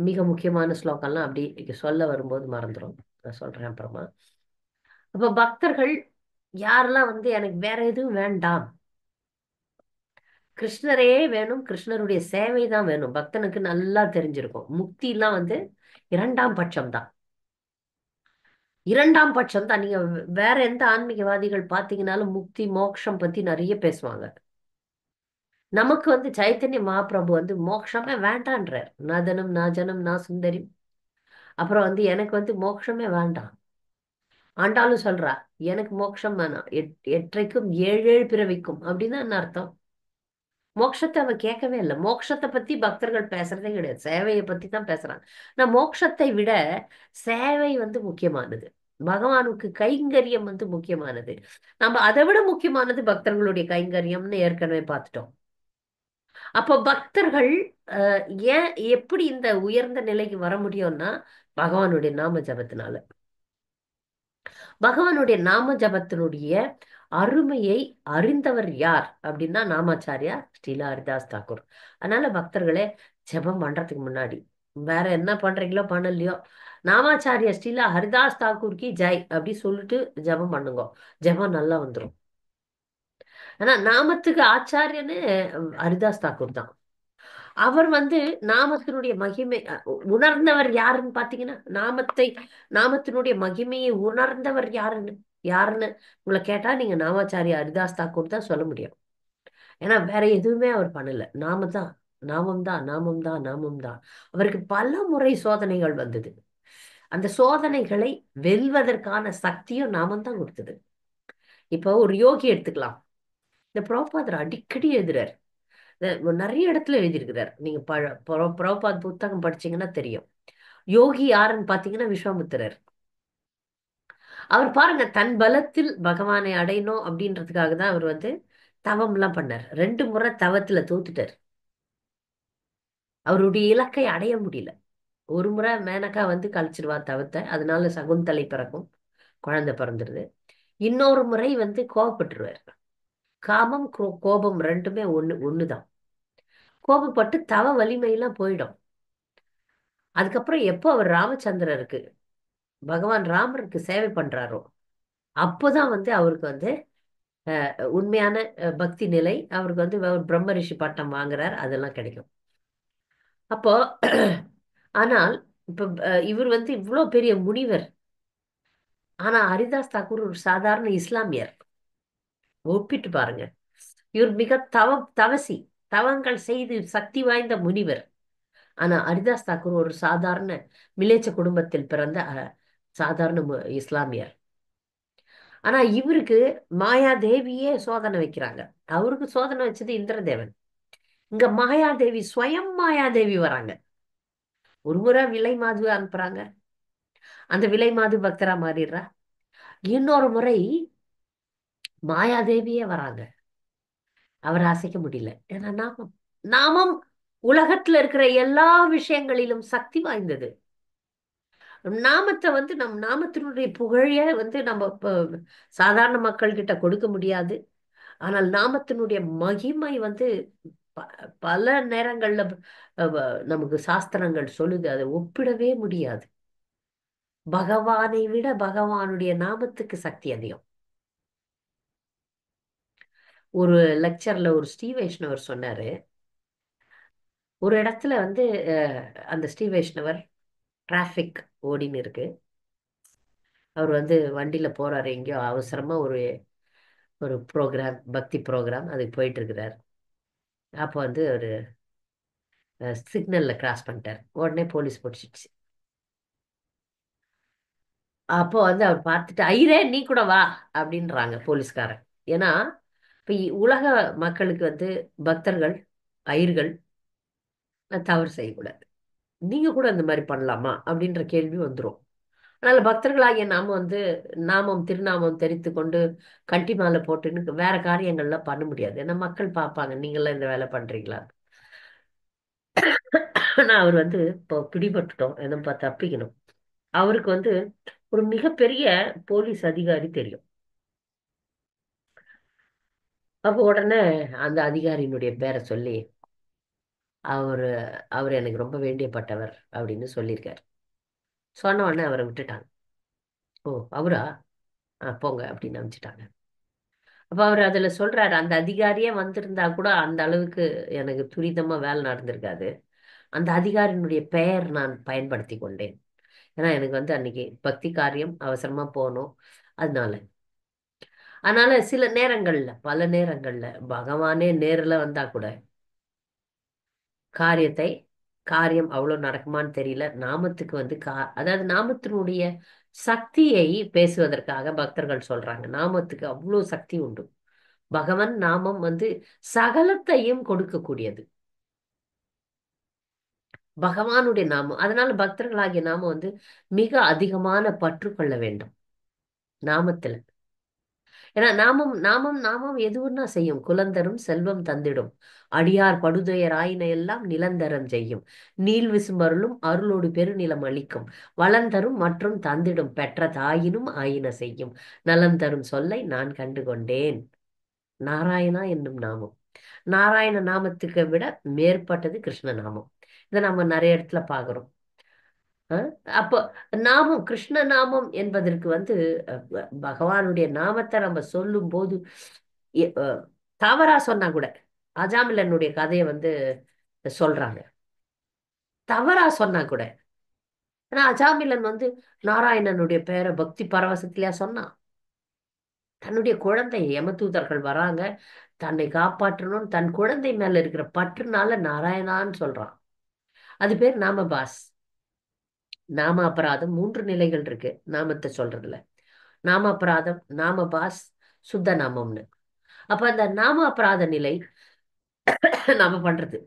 மிக முக்கியமான ஸ்லோகம்லாம் அப்படி சொல்ல வரும்போது மறந்துடும். நான் சொல்றேன் அப்புறமா. அப்ப பக்தர்கள் யாரெல்லாம் எனக்கு வேற எதுவும் வேண்டாம், கிருஷ்ணரே வேணும், கிருஷ்ணருடைய சேவை தான் வேணும், பக்தனுக்கு நல்லா தெரிஞ்சிருக்கும். முக்தி எல்லாம் இரண்டாம் பட்சம் தான். இரண்டாம் பட்சம் தான். நீங்க வேற எந்த ஆன்மீகவாதிகள் பாத்தீங்கன்னாலும் முக்தி, மோட்சம் பத்தி நிறைய பேசுவாங்க. நமக்கு சைத்தன்ய மகாபிரபு மோட்சமே வேண்டான்றார். நாதனம் நாஜனம் நா சுந்தரி. அப்புறம் எனக்கு மோட்சமே வேண்டாம். ஆண்டாலும் சொல்றா, எனக்கு மோட்சம் வேணாம், எற்றைக்கும் ஏழு ஏழு பிறவிக்கும். அப்படின்னா என்ன அர்த்தம்? மோட்சத்தை அவ கேட்கவே இல்லை. மோட்சத்தை பத்தி பக்தர்கள் பேசுறதே கிடையாது. சேவையை பத்தி தான் பேசுறாங்க. நான் மோட்சத்தை விட சேவை முக்கியமானது. பகவானுக்கு கைங்கரியம் முக்கியமானது. நம்ம அதை விட முக்கியமானது பக்தர்களுடைய கைங்கரியம்னு ஏற்கனவே பார்த்துட்டோம். அப்போ பக்தர்கள் ஏன் எப்படி இந்த உயர்ந்த நிலைக்கு வர முடியும்னா பகவானுடைய நாம ஜபத்தினால. பகவானுடைய நாம ஜபத்தினுடைய அருமையை அறிந்தவர் யார் அப்படின்னா நாமாச்சாரியா ஸ்ரீலா ஹரிதாஸ் தாக்கூர். அதனால பக்தர்களே, ஜபம் பண்றதுக்கு முன்னாடி வேற என்ன பண்றீங்களோ பண்ணலையோ, நாமாச்சாரியா ஸ்ரீலா ஹரிதாஸ் தாக்கூருக்கு ஜெய் அப்படி சொல்லிட்டு ஜபம் பண்ணுங்க. ஜபம் நல்லா வந்துடும். ஆனா நாமத்துக்கு ஆச்சாரியன்னு ஹரிதாஸ் தாக்கூர் தான். அவர் வந்து நாமத்தினுடைய மகிமை உணர்ந்தவர் யாருன்னு பாத்தீங்கன்னா, நாமத்தினுடைய மகிமையை உணர்ந்தவர் யாருன்னு உங்களை கேட்டா நீங்க நாமாச்சாரியா ஹரிதாஸ் தாக்கூர் தான் சொல்ல முடியும். ஏன்னா வேற எதுவுமே அவர் பண்ணல. நாமம் தான், நாமம் தான், நாமம் தான். அவருக்கு பல முறை சோதனைகள் வந்தது. அந்த சோதனைகளை வெல்வதற்கான சக்தியும் நாமம் தான் கொடுத்தது. இப்போ ஒரு யோகி எடுத்துக்கலாம். இந்த பிரபுபாதர் அடிக்கடி எழுதுறார். நிறைய இடத்துல எழுதியிருக்கிறார். நீங்க பிரபுபாத் புத்தகம் படிச்சீங்கன்னா தெரியும். யோகி யாருன்னு பாத்தீங்கன்னா விஸ்வாமித்திரர். அவர் பாருங்க, தன் பலத்தில் பகவானை அடையணும் அப்படின்றதுக்காக தான் அவர் வந்து தவம் எல்லாம் பண்ணார். 2 முறை தவத்துல தோத்துட்டார். அவருடைய இலக்கை அடைய முடியல. ஒரு முறை மேனகா வந்து கழிச்சிருவா தவத்தை, அதனால சகுந்தலை பிறக்கும், குழந்தை பிறந்துருது. இன்னொரு முறை வந்து கோபப்பட்டுருவார். காமம் கோபம் ரெண்டுமே ஒண்ணுதான். கோபப்பட்டு தவ வலிமையெல்லாம் போயிடும். அதுக்கப்புறம் எப்போ அவர் ராமச்சந்திரருக்கு, பகவான் ராமருக்கு சேவை பண்றாரோ, அப்போதான் வந்து அவருக்கு வந்து உண்மையான பக்தி நிலை, அவருக்கு வந்து அவர் பிரம்ம ரிஷி பட்டம் வாங்குறார், அதெல்லாம் கிடைக்கும். அப்போ ஆனால் இப்ப இவர் வந்து இவ்வளவு பெரிய முனிவர். ஆனா ஹரிதாஸ் தாக்கூர் ஒரு சாதாரண இஸ்லாமியர். ஒப்பிட்டு பாருங்க. இவர் மிக தவசி, தவங்கள் செய்து சக்தி வாய்ந்த முனிவர். ஆனா ஹரிதாஸ் தாக்கூர் ஒரு சாதாரண மிலேச்ச குடும்பத்தில் பிறந்த சாதாரண இஸ்லாமியர். ஆனா இவருக்கு மாயாதேவியே சோதனை வைக்கிறாங்க. அவருக்கு சோதனை வச்சது இந்திரதேவன். இங்க மாயாதேவி, ஸ்வயம் மாயாதேவி வராங்க. ஒரு முறை விலை மாது அனுப்புறாங்க. அந்த விலை மாது பக்தரா மாறிடுறா. இன்னொரு முறை மாயாதேவியே வராங்க. அவர் அசைக்க முடியல. ஏன்னா நாமம், நாமம் உலகத்துல இருக்கிற எல்லா விஷயங்களிலும் சக்தி வாய்ந்தது. நாமத்தை வந்து நாமத்தினுடைய புகழைய வந்து நம்ம சாதாரண மக்கள் கிட்ட கொடுக்க முடியாது. ஆனால் நாமத்தினுடைய மகிமை வந்து ப- பல நேரங்கள்ல நமக்கு சாஸ்திரங்கள் சொல்லுது, அதை ஒப்பிடவே முடியாது. பகவானை விட பகவானுடைய நாமத்துக்கு சக்தி அதிகம். ஒரு லெக்சர்ல ஒரு ஸ்ரீ வைஷ்ணவர் சொன்னாரு. ஒரு இடத்துல வந்து அந்த ஸ்ரீ வைஷ்ணவர், டிராஃபிக் ஓடின்னு இருக்கு. அவர் வந்து வண்டியில போறாரு, எங்கேயோ அவசரமா ஒரு ஒரு ப்ரோக்ராம், பக்தி ப்ரோக்ராம், அதுக்கு போயிட்டு இருக்கிறார். அப்போ வந்து ஒரு சிக்னல்ல கிராஸ் பண்ணிட்டார். உடனே போலீஸ் பிடிச்சிடுச்சு. அப்போ வந்து அவர் பார்த்துட்டு, ஐரே நீ கூட வா அப்படின்றாங்க போலீஸ்காரன். ஏன்னா இப்ப உலக மக்களுக்கு வந்து பக்தர்கள், ஐயர்கள் தவறு செய்யக்கூடாது. நீங்க கூட இந்த மாதிரி பண்ணலாமா அப்படின்ற கேள்வி வந்துரும். அதனால பக்தர்களாகிய நாம வந்து நாமம் திருநாமம் தெரித்து கொண்டு கட்டி மாலை போட்டுன்னு வேற காரியங்கள்லாம் பண்ண முடியாது. ஏன்னா மக்கள் பார்ப்பாங்க, நீங்களாம் இந்த வேலை பண்றீங்களா. ஆனா அவர் வந்து இப்போ பிடிபட்டுட்டோம், என்னப்பா தப்பிக்கணும். அவருக்கு வந்து ஒரு மிகப்பெரிய போலீஸ் அதிகாரி தெரியும். அப்போ உடனே அந்த அதிகாரியினுடைய பேரை சொல்லி, அவரு அவர் எனக்கு ரொம்ப வேண்டியப்பட்டவர் அப்படின்னு சொல்லியிருக்காரு. சொன்ன உடனே அவரை விட்டுட்டாங்க. ஓ, அவரா? போங்க அப்படின்னு அனுப்பிச்சிட்டாங்க. அப்ப அவர் அதுல சொல்றாரு, அந்த அதிகாரியே வந்திருந்தா கூட அந்த அளவுக்கு எனக்கு துரிதமா வேலை நடந்திருக்காது. அந்த அதிகாரியினுடைய பெயர் நான் பயன்படுத்தி கொண்டேன். ஏன்னா எனக்கு வந்து அன்னைக்கு பக்தி காரியம் அவசரமா போகணும். அதனால அதனால சில நேரங்கள்ல, பல நேரங்கள்ல பகவானே நேர்ல வந்தா கூட காரியத்தை காரியம் அவ்வளவு நடக்குமான்னு தெரியல. நாமத்துக்கு வந்து அதாவது நாமத்தினுடைய சக்தியை பேசுவதற்காக பக்தர்கள் சொல்றாங்க. நாமத்துக்கு அவ்வளவு சக்தி உண்டு. பகவன் நாமம் வந்து சகலத்தையும் கொடுக்கக்கூடியது. பகவானுடைய நாமம். அதனால பக்தர்களாகிய நாம வந்து மிக அதிகமான பற்று கொள்ள வேண்டும் நாமத்துல. ஏன்னா நாமம் நாமம் நாமம் எதுவுன்னா செய்யும். குலந்தரும் செல்வம் தந்திடும், அடியார் படுதுயர் ஆயின எல்லாம் நிலந்தரம் செய்யும், நீள் விசும்பருளும் அருளோடு பெருநிலம் அளிக்கும், வளந்தரும் மற்றும் தந்திடும் பெற்ற தாயினும் ஆயின செய்யும், நலந்தரும் சொல்லை நான் கண்டு கொண்டேன். நாராயணா என்னும் நாமம், நாராயண நாமத்துக்கு விட மேற்பட்டது கிருஷ்ண நாமம். இதை நம்ம நிறைய இடத்துல பாக்குறோம். அஹ் அப்போ நாமம், கிருஷ்ண நாமம் என்பதற்கு வந்து பகவானுடைய நாமத்தை நம்ம சொல்லும் போது தவறா சொன்னா கூட, அஜாமிலனுடைய கதையை வந்து சொல்றாங்க. தவறா சொன்னா கூட. ஆனா அஜாமிலன் நாராயணனுடைய பேரை பக்தி பரவசத்திலேயா சொன்னான்? தன்னுடைய குழந்தை யமதூதர்கள் வராங்க, தன்னை காப்பாற்றணும், தன் குழந்தை மேல இருக்கிற பற்றுனால நாராயணான்னு சொல்றான். அது பேர் நாமபாஸ். நாம அபராதம் 3 நிலைகள் இருக்கு நாமத்தை சொல்றதுல. நாம அபராதம், நாமபாஸ், சுத்த நாமம்னு. அப்ப அந்த நாம அபராத நிலை நாம பண்றது.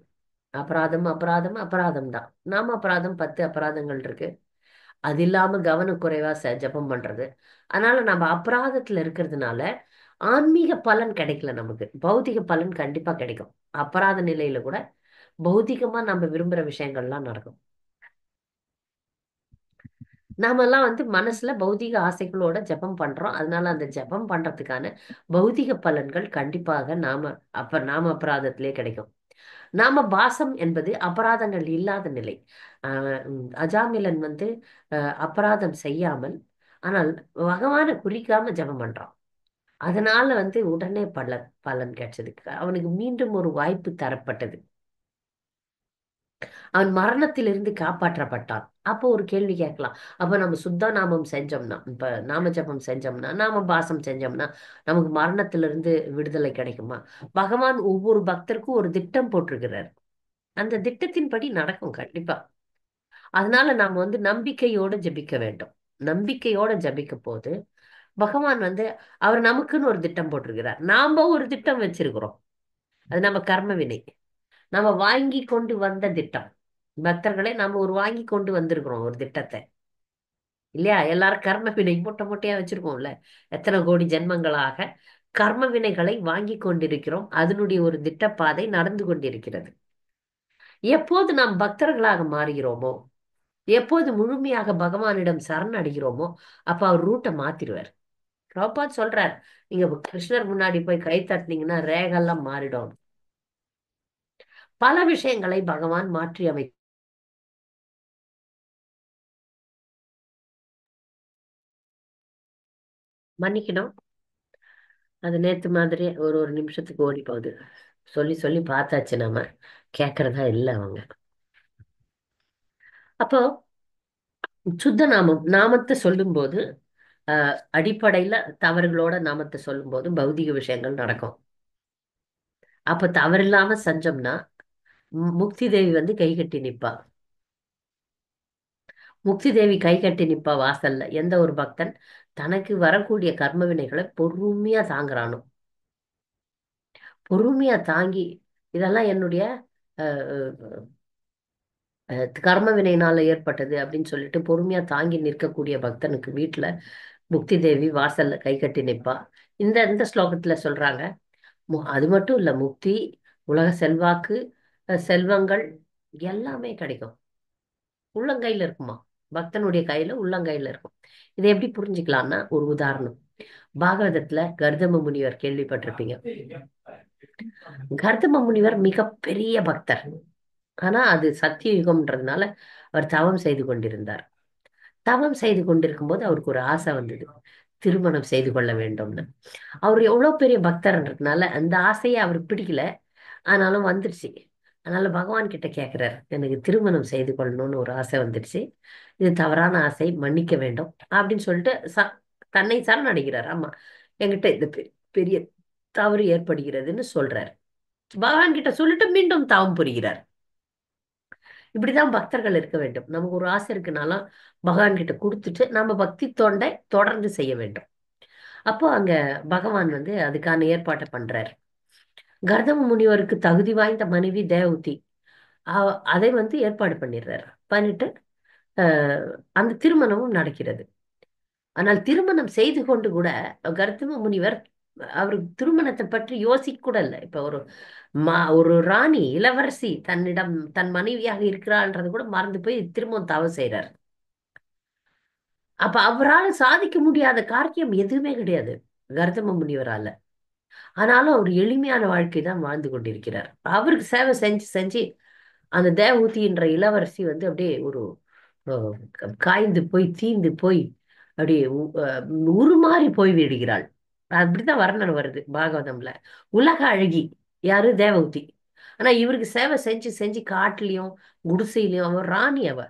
அபராதம் அபராதம் அபராதம் தான். நாம அபராதம் 10 அபராதங்கள் இருக்கு. அது இல்லாம கவனக்குறைவா ஜெபம் பண்றது. அதனால நம்ம அபராதத்துல இருக்கிறதுனால ஆன்மீக பலன் கிடைக்கல நமக்கு. பௌதிக பலன் கண்டிப்பா கிடைக்கும். அபராத நிலையில கூட பௌதிகமா நம்ம விரும்புற விஷயங்கள்லாம் நடக்கும். நாமெல்லாம் மனசுல பௌதிக ஆசைகளோட ஜெபம் பண்றோம். அதனால அந்த ஜெபம் பண்றதுக்கான பௌதிக பலன்கள் கண்டிப்பாக நாம அபராதத்திலே கிடைக்கும். நாம பாசம் என்பது அபராதங்கள் இல்லாத நிலை. அஜாமிலன் அபராதம் செய்யாமல், ஆனால் பகவானை குறிக்காம ஜெபம் பண்றான். அதனால உடனே பலன் பலன் கிடைச்சது. அவனுக்கு மீண்டும் ஒரு வாய்ப்பு தரப்பட்டது. அவன் மரணத்திலிருந்து காப்பாற்றப்பட்டான். அப்போ ஒரு கேள்வி கேட்கலாம். அப்ப நம்ம சுத்த நாமம் செஞ்சோம்னா, இப்ப நாம ஜெபம் செஞ்சோம்னா, நாம பாசம் செஞ்சோம்னா நமக்கு மரணத்திலிருந்து விடுதலை கிடைக்குமா? பகவான் ஒவ்வொரு பக்தருக்கும் ஒரு திட்டம் போட்டிருக்கிறார். அந்த திட்டத்தின்படி நடக்கும் கண்டிப்பா. அதனால நாம நம்பிக்கையோட ஜெபிக்க வேண்டும். நம்பிக்கையோட ஜெபிக்க போது பகவான் அவர் நமக்குன்னு ஒரு திட்டம் போட்டிருக்கிறார். நாம ஒரு திட்டம் வச்சிருக்கிறோம். அது நம்ம கர்ம வினை. நம்ம வாங்கி கொண்டு வந்த திட்டம். பக்தர்களே, நாம வாங்கி கொண்டு வந்திருக்கிறோம் ஒரு திட்டத்தை. இல்லையா? எல்லாரும் கர்ம வினை மூட்டை மூட்டையா வச்சிருக்கோம்ல. எத்தனை கோடி ஜென்மங்களாக கர்ம வினைகளை வாங்கி கொண்டிருக்கிறோம். அதனுடைய ஒரு திட்டப்பாதை நடந்து கொண்டிருக்கிறது. எப்போது நாம் பக்தர்களாக மாறுகிறோமோ, எப்போது முழுமையாக பகவானிடம் சரணடைகிறோமோ, அப்ப அவர் ரூட்டை மாத்திருவார். பிரபுபாத் சொல்றார், நீங்க கிருஷ்ணர் முன்னாடி போய் கை தட்டினீங்கன்னா ரேகெல்லாம் மாறிடும். பல விஷயங்களை பகவான் மாற்றி மன்னிக்கணும். அது நேத்து மாதிரி ஒரு ஒரு நிமிஷத்துக்கு ஓடி போகுது. சொல்லி சொல்லி பார்த்தாச்சு நாம. கேக்குறதா இல்ல அவங்க. அப்போ சுத்த நாமம் நாமத்தை சொல்லும்போது அடிப்படையில தவறுகளோட நாமத்தை சொல்லும்போது பௌதிக விஷயங்கள் நடக்கும். அப்ப தவறில்லாம செஞ்சோம்னா முக்தி தேவி கை கட்டி நிப்பா. முக்தி தேவி கை கட்டி நிப்பா வாசல்ல. எந்த ஒரு பக்தன் தனக்கு வரக்கூடிய கர்ம வினைகளை பொறுமையா தாங்குறானோ, பொறுமையா தாங்கி இதெல்லாம் என்னுடைய கர்ம வினையினால ஏற்பட்டது அப்படின்னு சொல்லிட்டு பொறுமையா தாங்கி நிற்கக்கூடிய பக்தனுக்கு வீட்டுல முக்தி தேவி வாசல்ல கை கட்டி நிப்பா. இந்த இந்த ஸ்லோகத்துல சொல்றாங்க. அது மட்டும் இல்ல, முக்தி, உலக செல்வாக்கு, செல்வங்கள் எல்லாமே கிடைக்கும். உள்ளங்கையில இருக்குமா? பக்தனுடைய கையில உள்ளங்கையில இருக்கும். இதை எப்படி புரிஞ்சுக்கலாம்னா ஒரு உதாரணம். பாகவதத்துல கர்தம முனிவர் கேள்விப்பட்டிருப்பீங்க. கர்தம முனிவர் மிகப்பெரிய பக்தர். ஆனா அது சத்திய யுகம்ன்றதுனால அவர் தவம் செய்து கொண்டிருந்தார். தவம் செய்து கொண்டிருக்கும் போது அவருக்கு ஒரு ஆசை வந்தது, திருமணம் செய்து கொள்ள வேண்டும்னு. அவர் எவ்வளவு பெரிய பக்தர்ன்றதுனால அந்த ஆசையை அவருக்கு பிடிக்கல. ஆனாலும் வந்துடுச்சு. அதனால பகவான் கிட்ட கேக்குறாரு, எனக்கு திருமணம் செய்து கொள்ளணும்னு ஒரு ஆசை வந்துடுச்சு. இது தவறான ஆசை, மன்னிக்க வேண்டும் அப்படின்னு சொல்லிட்டு தன்னை சரணடைகிறார். ஆமா, என்கிட்ட இந்த பெரிய தவறு ஏற்படுகிறதுன்னு சொல்றாரு. பகவான் கிட்ட சொல்லிட்டு மீண்டும் தவம் புரிகிறார். இப்படிதான் பக்தர்கள் இருக்க வேண்டும். நமக்கு ஒரு ஆசை இருக்குனாலும் பகவான் கிட்ட கொடுத்துட்டு நம்ம பக்தி தொண்டை தொடர்ந்து செய்ய வேண்டும். அப்போ அங்க பகவான் அதுக்கான ஏற்பாட்டை பண்றாரு. கர்தம முனிவருக்கு தகுதி வாய்ந்த மனைவி தேவதி. அதை ஏற்பாடு பண்ணிடுறாரு. பண்ணிட்டு அந்த திருமணமும் நடக்கிறது. ஆனால் திருமணம் செய்து கொண்டு கூட கர்தம முனிவர் அவர் திருமணத்தை பற்றி யோசிக்க கூட இல்லை. இப்ப ஒரு ராணி, இளவரசி தன்னிடம் தன் மனைவியாக இருக்கிறாள்ன்றது கூட மறந்து போய் திருமணம் தவம் செய்யறார். அப்ப அவரால் சாதிக்க முடியாத காரியம் எதுவுமே கிடையாது கர்தம முனிவரால. ஆனாலும் அவர் எளிமையான வாழ்க்கை தான் வாழ்ந்து கொண்டிருக்கிறார். அவருக்கு சேவை செஞ்சு செஞ்சு அந்த தேவூதி என்ற இளவரசி அப்படியே ஒரு காய்ந்து போய் தீந்து போய் அப்படியே உருமாறி போய் விடுகிறாள். அப்படித்தான் வர்ணனை வருது பாகவதம்ல. உலக அழகி யாரு? தேவூதி. ஆனா இவருக்கு சேவை செஞ்சு செஞ்சு காட்டுலயும் குடிசையிலயும் அவ ராணி, அவ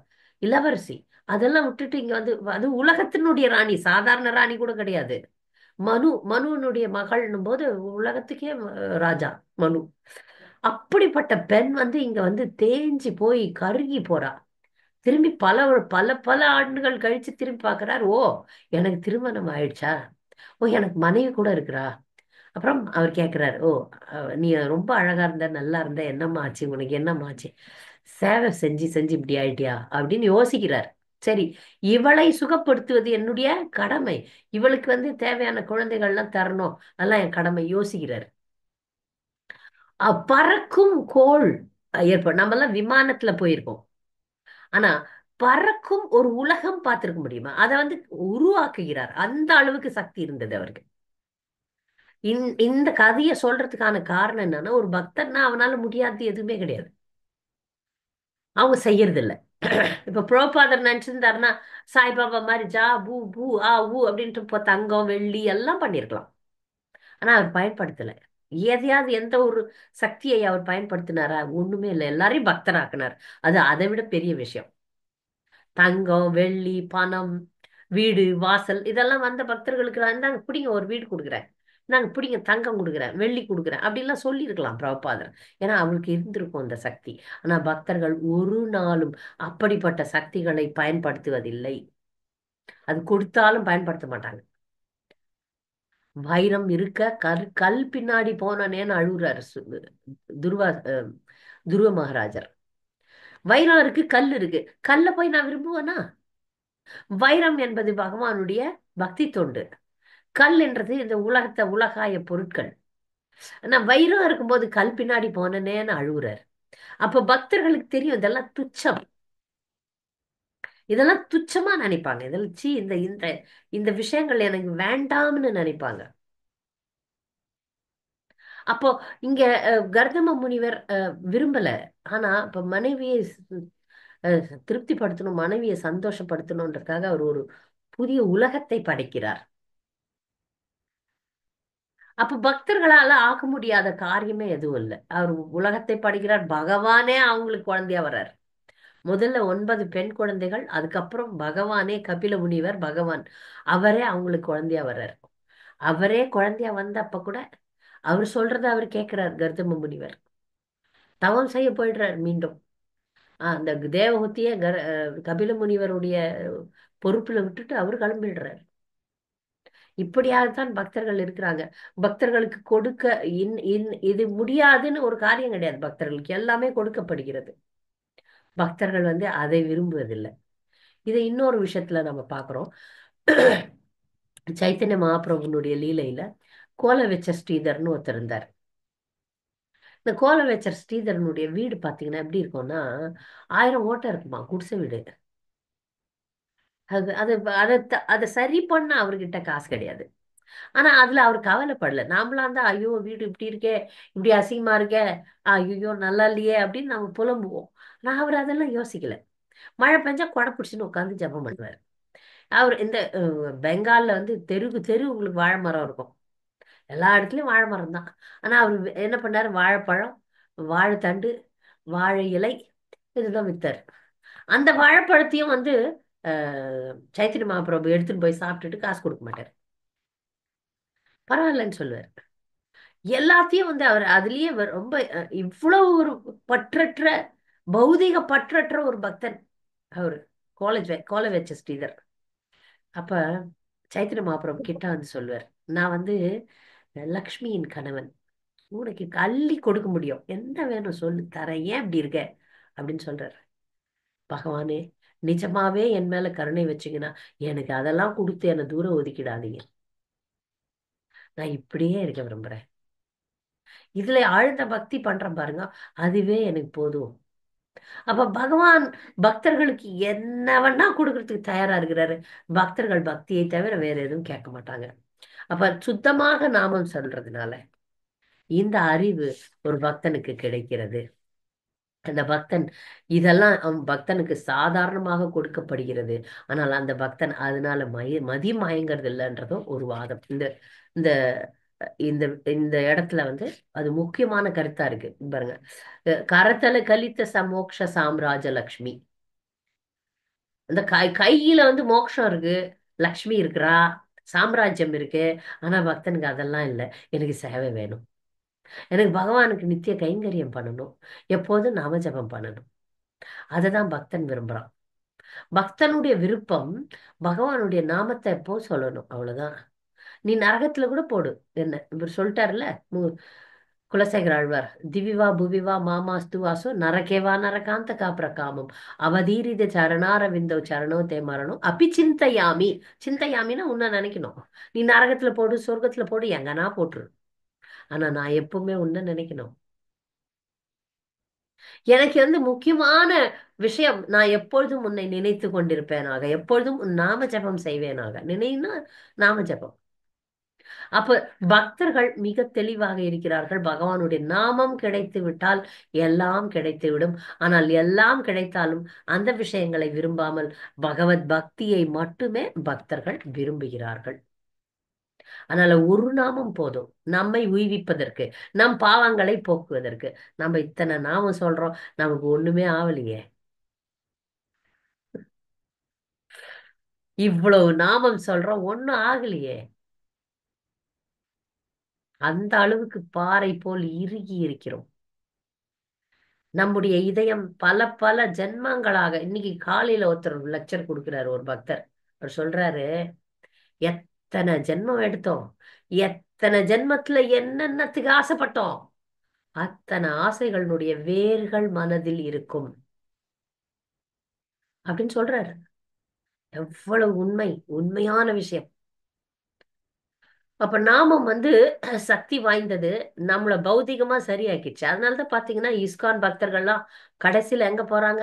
இளவரசி. அதெல்லாம் விட்டுட்டு இங்க வந்து, அது உலகத்தினுடைய ராணி, சாதாரண ராணி கூட கிடையாது. மனுவனுடைய மகள்னும் போது உலகத்துக்கே ராஜா மனு. அப்படிப்பட்ட பெண் வந்து இங்க வந்து தேஞ்சு போய் கருகி போறா. திரும்பி பல பல ஆண்டுகள் கழிச்சு திரும்பி பார்க்கறார். ஓ, எனக்கு திருமணம் ஆயிடுச்சா? ஓ, எனக்கு மனைவி கூட இருக்கிறா? அப்புறம் அவர் கேட்கிறார், ஓ, நீ ரொம்ப அழகா இருந்த, நல்லா இருந்த, என்னம்மா ஆச்சு உனக்கு, என்னம்மா ஆச்சு? சேவை செஞ்சு செஞ்சு இப்படி ஆயிட்டியா அப்படின்னு யோசிக்கிறார். சரி, இவளை சுகப்படுத்துவது என்னுடைய கடமை. இவளுக்கு வந்து தேவையான குழந்தைகள்லாம் தரணும், அதெல்லாம் என் கடமை யோசிக்கிறார். பறக்கும் கோள் ஏற்படும். நம்ம எல்லாம் விமானத்துல போயிருக்கோம். ஆனா பறக்கும் ஒரு உலகம் பார்த்திருக்க முடியுமா? அதை வந்து உருவாக்குகிறார். அந்த அளவுக்கு சக்தி இருந்தது அவருக்கு. இந்த கதையை சொல்றதுக்கான காரணம் என்னன்னா, ஒரு பக்தன்னா அவனால முடியாதது எதுவுமே கிடையாது. அவங்க செய்யறது இல்ல. இப்ப புரோபாதர் நினைச்சிருந்தாருன்னா சாய்பாபா மாதிரி ஜா பூ பூ ஆ ஊ அப்படின்ட்டு இப்போ தங்கம் வெள்ளி எல்லாம் பண்ணிருக்கலாம். ஆனா அவர் பயன்படுத்தல. எதையாவது எந்த ஒரு சக்தியை அவர் பயன்படுத்தினாரா? ஒண்ணுமே இல்லை. எல்லாரையும் பக்தராக்குனார். அது அதை விட பெரிய விஷயம். தங்கம் வெள்ளி பணம் வீடு வாசல் இதெல்லாம் வந்த பக்தர்களுக்கு நாங்க பிடிங்க ஒரு வீடு கொடுக்குறேன், நாங்க பிடிங்க தங்கம் கொடுக்குறேன், வெள்ளி கொடுக்குறேன் அப்படின்லாம் சொல்லியிருக்கலாம் பிரபுபாதர். ஏன்னா அவருக்கு இருந்திருக்கும் அந்த சக்தி. ஆனா பக்தர்கள் ஒரு நாளும் அப்படிப்பட்ட சக்திகளை பயன்படுத்துவதில்லை. அது கொடுத்தாலும் பயன்படுத்த மாட்டாங்க. வைரம் இருக்க கல் பின்னாடி போனேன்னு அழுகுறாரு துருவா துருவ மகாராஜர். வைரம் இருக்கு, கல் இருக்கு, கல்ல போய் நான் விரும்புவேனா? வைரம் என்பது பகவானுடைய பக்தி தொண்டு. கல் என்றது இந்த உலகாய பொருட்கள். ஆனா வைரம் இருக்கும்போது கல் பின்னாடி போனேன்னு அழுகுறார். அப்ப பக்தர்களுக்கு தெரியும் இதெல்லாம் துச்சம். இதெல்லாம் துச்சமா நினைப்பாங்க. இதெல்லாம் சீ, இந்த இந்த இந்த விஷயங்கள் எனக்கு வேண்டாம்னு நினைப்பாங்க. அப்போ இங்க கர்தம முனிவர் விரும்பல. ஆனா இப்ப மனைவியை திருப்திப்படுத்தணும், மனைவியை சந்தோஷப்படுத்தணும்ன்றதுக்காக அவர் ஒரு புதிய உலகத்தை படைக்கிறார். அப்ப பக்தர்களால ஆக முடியாத காரியமே எதுவும் இல்லை. அவர் உலகத்தை படைக்கிறார். பகவானே அவங்களுக்கு குழந்தையா வர்றார். முதல்ல 9 பெண் குழந்தைகள், அதுக்கப்புறம் பகவானே கபில முனிவர் பகவான் அவரே அவங்களுக்கு குழந்தையா வர்றார். அவரே குழந்தையா வந்தப்ப கூட அவர் சொல்றத அவர் கேட்கிறார். கர்தம முனிவர் தவம் செய்ய போயிடுறார் மீண்டும். அந்த தேவஹூதிய கபில முனிவருடைய பொறுப்புல விட்டுட்டு அவர் கிளம்பிடுறார். இப்படியாகத்தான் பக்தர்கள் இருக்கிறாங்க. பக்தர்களுக்கு கொடுக்க இது முடியாதுன்னு ஒரு காரியம் கிடையாது. பக்தர்களுக்கு எல்லாமே கொடுக்கப்படுகிறது. பக்தர்கள் வந்து அதை விரும்புவதில்லை. இதை இன்னொரு விஷயத்துல நம்ம பார்க்கிறோம். சைத்தன்ய மகாபிரபுனுடைய லீலையில கோல வச்ச ஸ்ரீதர்னு ஒருத்தர் இருந்தார். இந்த கோல வச்ச ஸ்ரீதரனுடைய வீடு பாத்தீங்கன்னா எப்படி இருக்கும்னா, 1000 ஓட்டை இருக்குமா, குடிசை வீடு. அது அது அதை அதை சரி பண்ண அவர்கிட்ட காசு கிடையாது. ஆனா அதுல அவர் கவலைப்படல. நாமளா இருந்தா ஐயோ வீடு இப்படி இருக்கே, இப்படி அசிங்கமா இருக்கே, ஐயோ நல்லா இல்லையே அப்படின்னு நம்ம புலம்புவோம். ஆனா அவர் அதெல்லாம் யோசிக்கல. மழை பெஞ்சா கொடை பிடிச்சின்னு உட்காந்து ஜெபம் பண்ணுவார். அவர் இந்த பெங்கால்ல வந்து தெருவுக்கு தெரு உங்களுக்கு வாழை மரம் இருக்கும். எல்லா இடத்துலயும் வாழை மரம் தான். ஆனா அவர் என்ன பண்ணாரு, வாழைப்பழம், வாழைத்தண்டு, வாழை இலை இதுதான் வித்தாரு. அந்த வாழைப்பழத்தையும் வந்து சைத்தன்ய மகாபிரபு எடுத்துட்டு போய் சாப்பிட்டுட்டு காசு கொடுக்க மாட்டார். பரவாயில்லன்னு சொல்லுவார். எல்லாத்தையும் வந்து அவர் அதுலயே ரொம்ப இவ்வளவு ஒரு பற்றற்ற, பௌதிக பற்றற்ற ஒரு பக்தன் அவரு. கோல வச்ச ஸ்ரீதர். அப்ப சைத்தன்ய மகாபிரபு கிட்ட வந்து சொல்லுவார், நான் வந்து லக்ஷ்மியின் கணவன், உனக்கு அள்ளி கொடுக்க முடியும், என்ன வேணும் சொல்லு தரேன், ஏன் இப்படி இருக்க அப்படின்னு சொல்றாரு. பகவானே, நிஜமாவே என் மேல கருணை வச்சீங்கன்னா எனக்கு அதெல்லாம் கொடுத்து என்னை தூரம் ஒதுக்கிடாதீங்க. நான் இப்படியே இருக்க விரும்புறேன். இதுல ஆழ்ந்த பக்தி பண்றேன் பாருங்க, அதுவே எனக்கு போதும். அப்ப பகவான் பக்தர்களுக்கு என்ன வேணா கொடுக்கறதுக்கு தயாரா இருக்கிறாரு. பக்தர்கள் பக்தியை தவிர வேற எதுவும் கேட்க மாட்டாங்க. அப்ப சுத்தமாக நாமம் சொல்றதுனால இந்த அறிவு ஒரு பக்தனுக்கு கிடைக்கிறது. அந்த பக்தன் இதெல்லாம் பக்தனுக்கு சாதாரணமாக கொடுக்கப்படுகிறது. ஆனால் அந்த பக்தன் அதனால மதி மயங்கிறது இல்லைன்றதும் ஒரு வாதம். இந்த இந்த இந்த இந்த இடத்துல வந்து அது முக்கியமான கருத்தா இருக்கு பாருங்க. கரத்தல கலித்த சமோக்ஷ சாம்ராஜ லக்ஷ்மி. அந்த கையில வந்து மோட்சம் இருக்கு, லக்ஷ்மி இருக்கிறா, சாம்ராஜ்யம் இருக்கு. ஆனா பக்தனுக்கு அதெல்லாம் இல்லை. எனக்கு சேவை வேணும், எனக்கு பகவானுக்கு நித்திய கைங்கரியம் பண்ணணும், எப்போதும் நாம ஜெபம் பண்ணணும். அததான் பக்தன் விரும்புறான். பக்தனுடைய விருப்பம் பகவானுடைய நாமத்தை எப்போ சொல்லணும், அவ்வளவுதான். நீ நரகத்துல கூட போடு, என்ன இவர் சொல்லிட்டாருல்ல, குலசேகர ஆழ்வார், திவிவா புவிவா மாமாஸ்து வாசோ நரகேவா நரகாந்த காமம் அவதீரித சரணார விந்தோ சரணோ தே மரணம் அப்பி சிந்தையாமி. சிந்தையாமின்னா உன்னை நினைக்கணும். நீ நரகத்துல போடு, சொர்க்கத்துல போடு, எங்கன்னா போட்டுரு. ஆனா நான் எப்பவுமே உன்னை நினைக்கணும். எனக்கு வந்து முக்கியமான விஷயம், நான் எப்பொழுதும் உன்னை நினைத்து கொண்டிருப்பேனாக, எப்பொழுதும் உன் நாம ஜெபம் செய்வேனாக. நினைன்னா நாம ஜெபம். அப்ப பக்தர்கள் மிக தெளிவாக இருக்கிறார்கள். பகவானுடைய நாமம் கிடைத்து விட்டால் எல்லாம் கிடைத்து விடும். ஆனால் எல்லாம் கிடைத்தாலும் அந்த விஷயங்களை விரும்பாமல் பகவத் பக்தியை மட்டுமே பக்தர்கள் விரும்புகிறார்கள். அதனால ஒரு நாமம் போதும் நம்மை உய்விப்பதற்கு, நம் பாவங்களை போக்குவதற்கு. நம்ம இத்தனை நாமம் சொல்றோம், நமக்கு ஒண்ணுமே ஆவலையே. இவ்வளவு நாமம் சொல்றோம், ஒண்ணும் ஆகலையே. அந்த அளவுக்கு பாறை போல் இறுகி இருக்கிறோம். நம்முடைய இதயம் பல பல ஜென்மங்களாக, இன்னைக்கு காலையில ஒருத்தர் லெக்சர் கொடுக்கிறாரு ஒரு பக்தர். அவர் சொல்றாரு, எத்தனை ஜென்மம் எடுத்தோம், எத்தனை ஜென்மத்துல என்னென்னத்துக்கு ஆசைப்பட்டோம், அத்தனை ஆசைகளுடைய வேர்கள் மனதில் இருக்கும் அப்படின்னு சொல்றாரு. எவ்வளவு உண்மை, உண்மையான விஷயம். அப்ப நாமம் வந்து சக்தி வாய்ந்தது, நம்மள பௌதிகமா சரியாக்கிடுச்சு. அதனாலதான் பாத்தீங்கன்னா இஸ்கான் பக்தர்கள்லாம் கடைசியில எங்க போறாங்க,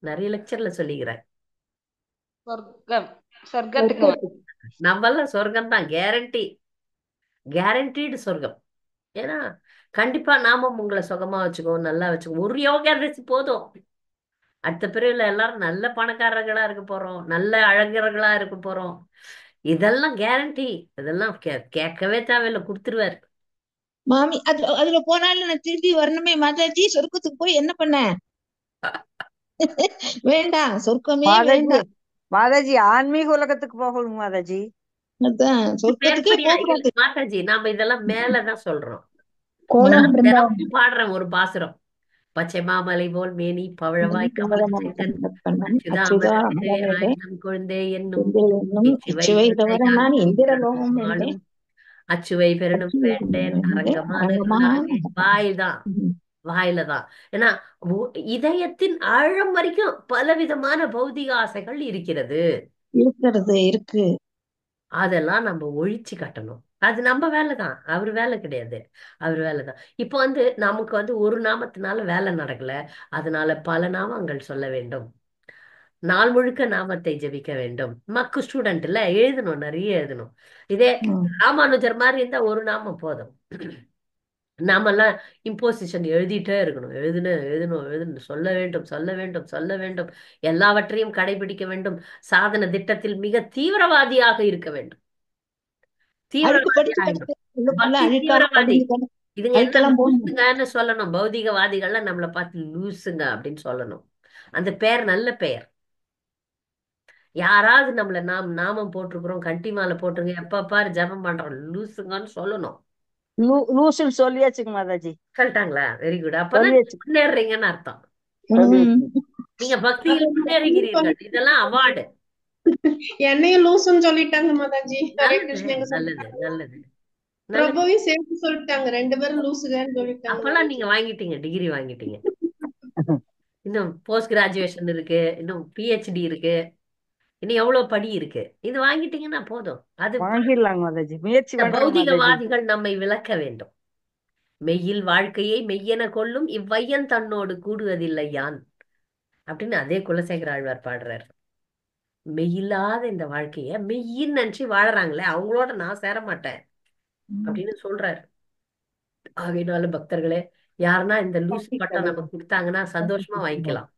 நிறைய லெக்சர்ல சொல்லிக்கிறேன், சொர்க்கம், சொர்க்கத்துக்கு சொர்க்கத்துக்கு. நம்மெல்லாம் சொர்க்கம் தான் கேரண்டி, கேரண்டீடு சொர்க்கம். ஏன்னா கண்டிப்பா நாமும் உங்களை சுகமா வச்சுக்கோ, நல்லா வச்சுக்கோ, ஒரு யோகா ரிசி போதும். அடுத்த பிரிவுல எல்லாரும் நல்ல பணக்காரர்களா இருக்க போறோம், நல்ல அழகர்களா இருக்க போறோம். இதெல்லாம் கேரண்டி. இதெல்லாம் கேட்கவே தேவையில்லை, கொடுத்துருவாரு. மாமி அதுல போனாலும் நான் திருப்பி வரணுமே மாதாஜி, சொர்க்கத்துக்கு போய் என்ன பண்ண? வேண்டாம், சொர்க்கமே மாதாஜி, வேண்டாம். மாதாஜி ஆன்மீக உலகத்துக்கு போகணும் மாதாஜி. அதான் சொர்க்கத்துக்கே மேற்படியா போக இல்ல கூடாது. மாதாஜி, நாம இதெல்லாம் மேலதான் சொல்றோம். கோலம் நான் பிருந்தாவனம். தினமும் பாடுறேன் ஒரு பாசுரம். பச்சை மாமலை போல் மேனி பவழவாய் கமல செய்தன் அச்சுதா அச்சுதா அமரரே அமரரே ஆயிரம் குழந்தை என்னும் என்னும் இச்சுவை இச்சுவை தவிர தவிர யான் நான் இந்திரலோகம் வேண்டேன். ஆளும் அச்சுவை பெறணும் அச்சுவை வேண்டேன் வேண்டேன் அரங்கமான அரங்கமான. நல்லாகே. வாயில் தான், வாயில தான். ஏன்னா இதயத்தின் ஆழம் வரைக்கும் பலவிதமான பௌதிக ஆசைகள் இருக்கிறது. இருக்கிறது இருக்கு. அதெல்லாம் நம்ம ஒழிச்சு கட்டணும். அது நம்ம வேலை தான், அவர் வேலை கிடையாது. அவர் வேலை தான். இப்போ வந்து நமக்கு வந்து ஒரு நாமத்தினால வேலை நடக்கல, அதனால பல நாமங்கள் சொல்ல வேண்டும். நாள் முழுக்க நாமத்தை ஜெபிக்க வேண்டும். மக்கு ஸ்டூடெண்ட் இல்ல, எழுதணும், நிறைய எழுதணும். இதே ராமானுஜர் மாதிரி இருந்தா ஒரு நாமம் போதும். நாமெல்லாம் இம்போசிஷன் எழுதிட்டே இருக்கணும், எழுதணும் எழுதணும் எழுதணும், சொல்ல வேண்டும் சொல்ல வேண்டும் சொல்ல வேண்டும், எல்லாவற்றையும் கடைபிடிக்க வேண்டும், சாதன திட்டத்தில் மிக தீவிரவாதியாக இருக்க வேண்டும். அழுக்கு தீவிரவாதி படிச்சு ஆயிடும், படிச்சு உள்ளுக்குள்ள பக்தி அழுக்காக தீவிரவாதி. படிஞ்சு இதுங்க என்ன அதுக்கெல்லாம் போகணும். லூசுங்கன்னு சொல்லணும், பௌதிகவாதிகள்லாம் நம்மளை பார்த்து லூசுங்க அப்படின்னு சொல்லணும். அந்த பெயர் நல்ல பெயர். யாராவது நம்மள நாமம் போட்டிருக்கிறோம், கண்டி மாலை போட்டுருங்க, எப்ப பாரு ஜெபம் பண்றோம், லூசுங்கன்னு சொல்லணும். லூசுன்னு சொல்லியாச்சுங்க மாதாஜி. சொல்லிட்டாங்களா? Very good. அப்பதான் நீங்க சொல்லியாச்சு, முன்னேறீங்கன்னு அர்த்தம். சொல்லியாச்சு. நீங்க பக்தியில் முன்னேறுகிறீர்கள், இதெல்லாம் அவார்டு. என்னையும் லூசுன்னு சொல்லிட்டாங்க மாதாஜி. ஹரே நல்லது கிருஷ்ண எங்க நல்லது சொல்லிட்டாங்க. நல்லது நல்லது. பிரபுவையும் சேர்த்து சொல்லிட்டாங்க, ரெண்டு பேரும் லூசுகன்னு சொல்லிட்டாங்க அப்பெல்லாம் மாதாஜி. நீங்க வாங்கிட்டீங்க, டிகிரி வாங்கிட்டீங்க. இன்னும் போஸ்ட் கிராஜுவேஷன் இருக்கு, இன்னும் பிஹெச்டி இருக்கு, இன்னும் எவ்வளவு படி இருக்கு. இது வாங்கிட்டீங்கன்னா போதும். அது வாங்கிடலாங்க மாதாஜி, முயற்சி இந்த பண்றேங்க மாதாஜி. பௌதிகவாதிகள் நம்மை விளக்க வேண்டும். மெய்யில் வாழ்க்கையை மெய்யென கொள்ளும் இவ்வையன் தன்னோடு கூடுவதில்லை யான் அப்படின்னு அதே குலசேகர ஆழ்வார் பாடுறார். மெய்யில்லாத இந்த வாழ்க்கைய மெய்யின்னு நினைச்சு வாழறாங்களே, அவங்களோட நான் சேர மாட்டேன் அப்படின்னு சொல்றாரு. ஆகையினால பக்தர்களே, யாருன்னா இந்த லூசு பட்டம் நமக்கு கொடுத்தாங்கன்னா சந்தோஷமா வாங்கிக்கலாம்.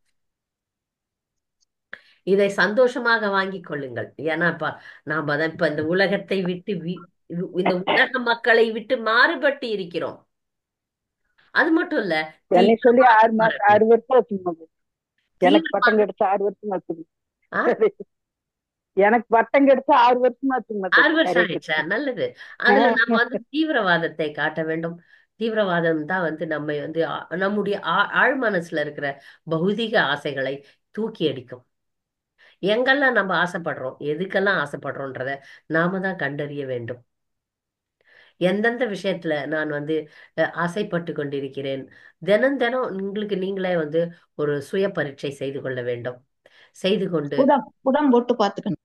இதை சந்தோஷமாக வாங்கிக் கொள்ளுங்கள். ஏன்னா இப்ப நாம தான் இப்ப இந்த உலகத்தை விட்டு இந்த உலக மக்களை விட்டு மாறுபட்டு இருக்கிறோம். அது மட்டும் இல்ல, என்னை சொல்லி தீவிரமாக 6 வருஷம் ஆச்சுங்க மாதாஜி. எனக்கு பட்டம் தீவிரமாக கிடைச்ச 6 வருஷம் ஆச்சுங்க. ஆ, எனக்கு பட்டம் கிடைச்ச 6 வருஷம் ஆச்சுங்க 6 மாதாஜி. வருஷம் ஹரே ஆயிடுச்சா? கிருஷ்ணா. நல்லது. அதுல நம்ம தீவிரவாதத்தை காட்ட வேண்டும். தீவிரவாதம் தான் நம்மை நம்முடைய ஆழ் மனசுல இருக்கிற பௌதிக ஆசைகளை தூக்கி அடிக்கும். எங்கெல்லாம் நம்ம ஆசைப்படுறோம், எதுக்கெல்லாம் ஆசைப்படுறோன்றத நாம தான் கண்டறிய வேண்டும். எந்தெந்த விஷயத்துல நான் ஆசைப்பட்டு கொண்டிருக்கிறேன். தினம் தினம் உங்களுக்கு நீங்களே ஒரு சுய பரீட்சை செய்து கொள்ள வேண்டும். செய்து கொண்டு புடம் போட்டு பாத்துக்கணும்.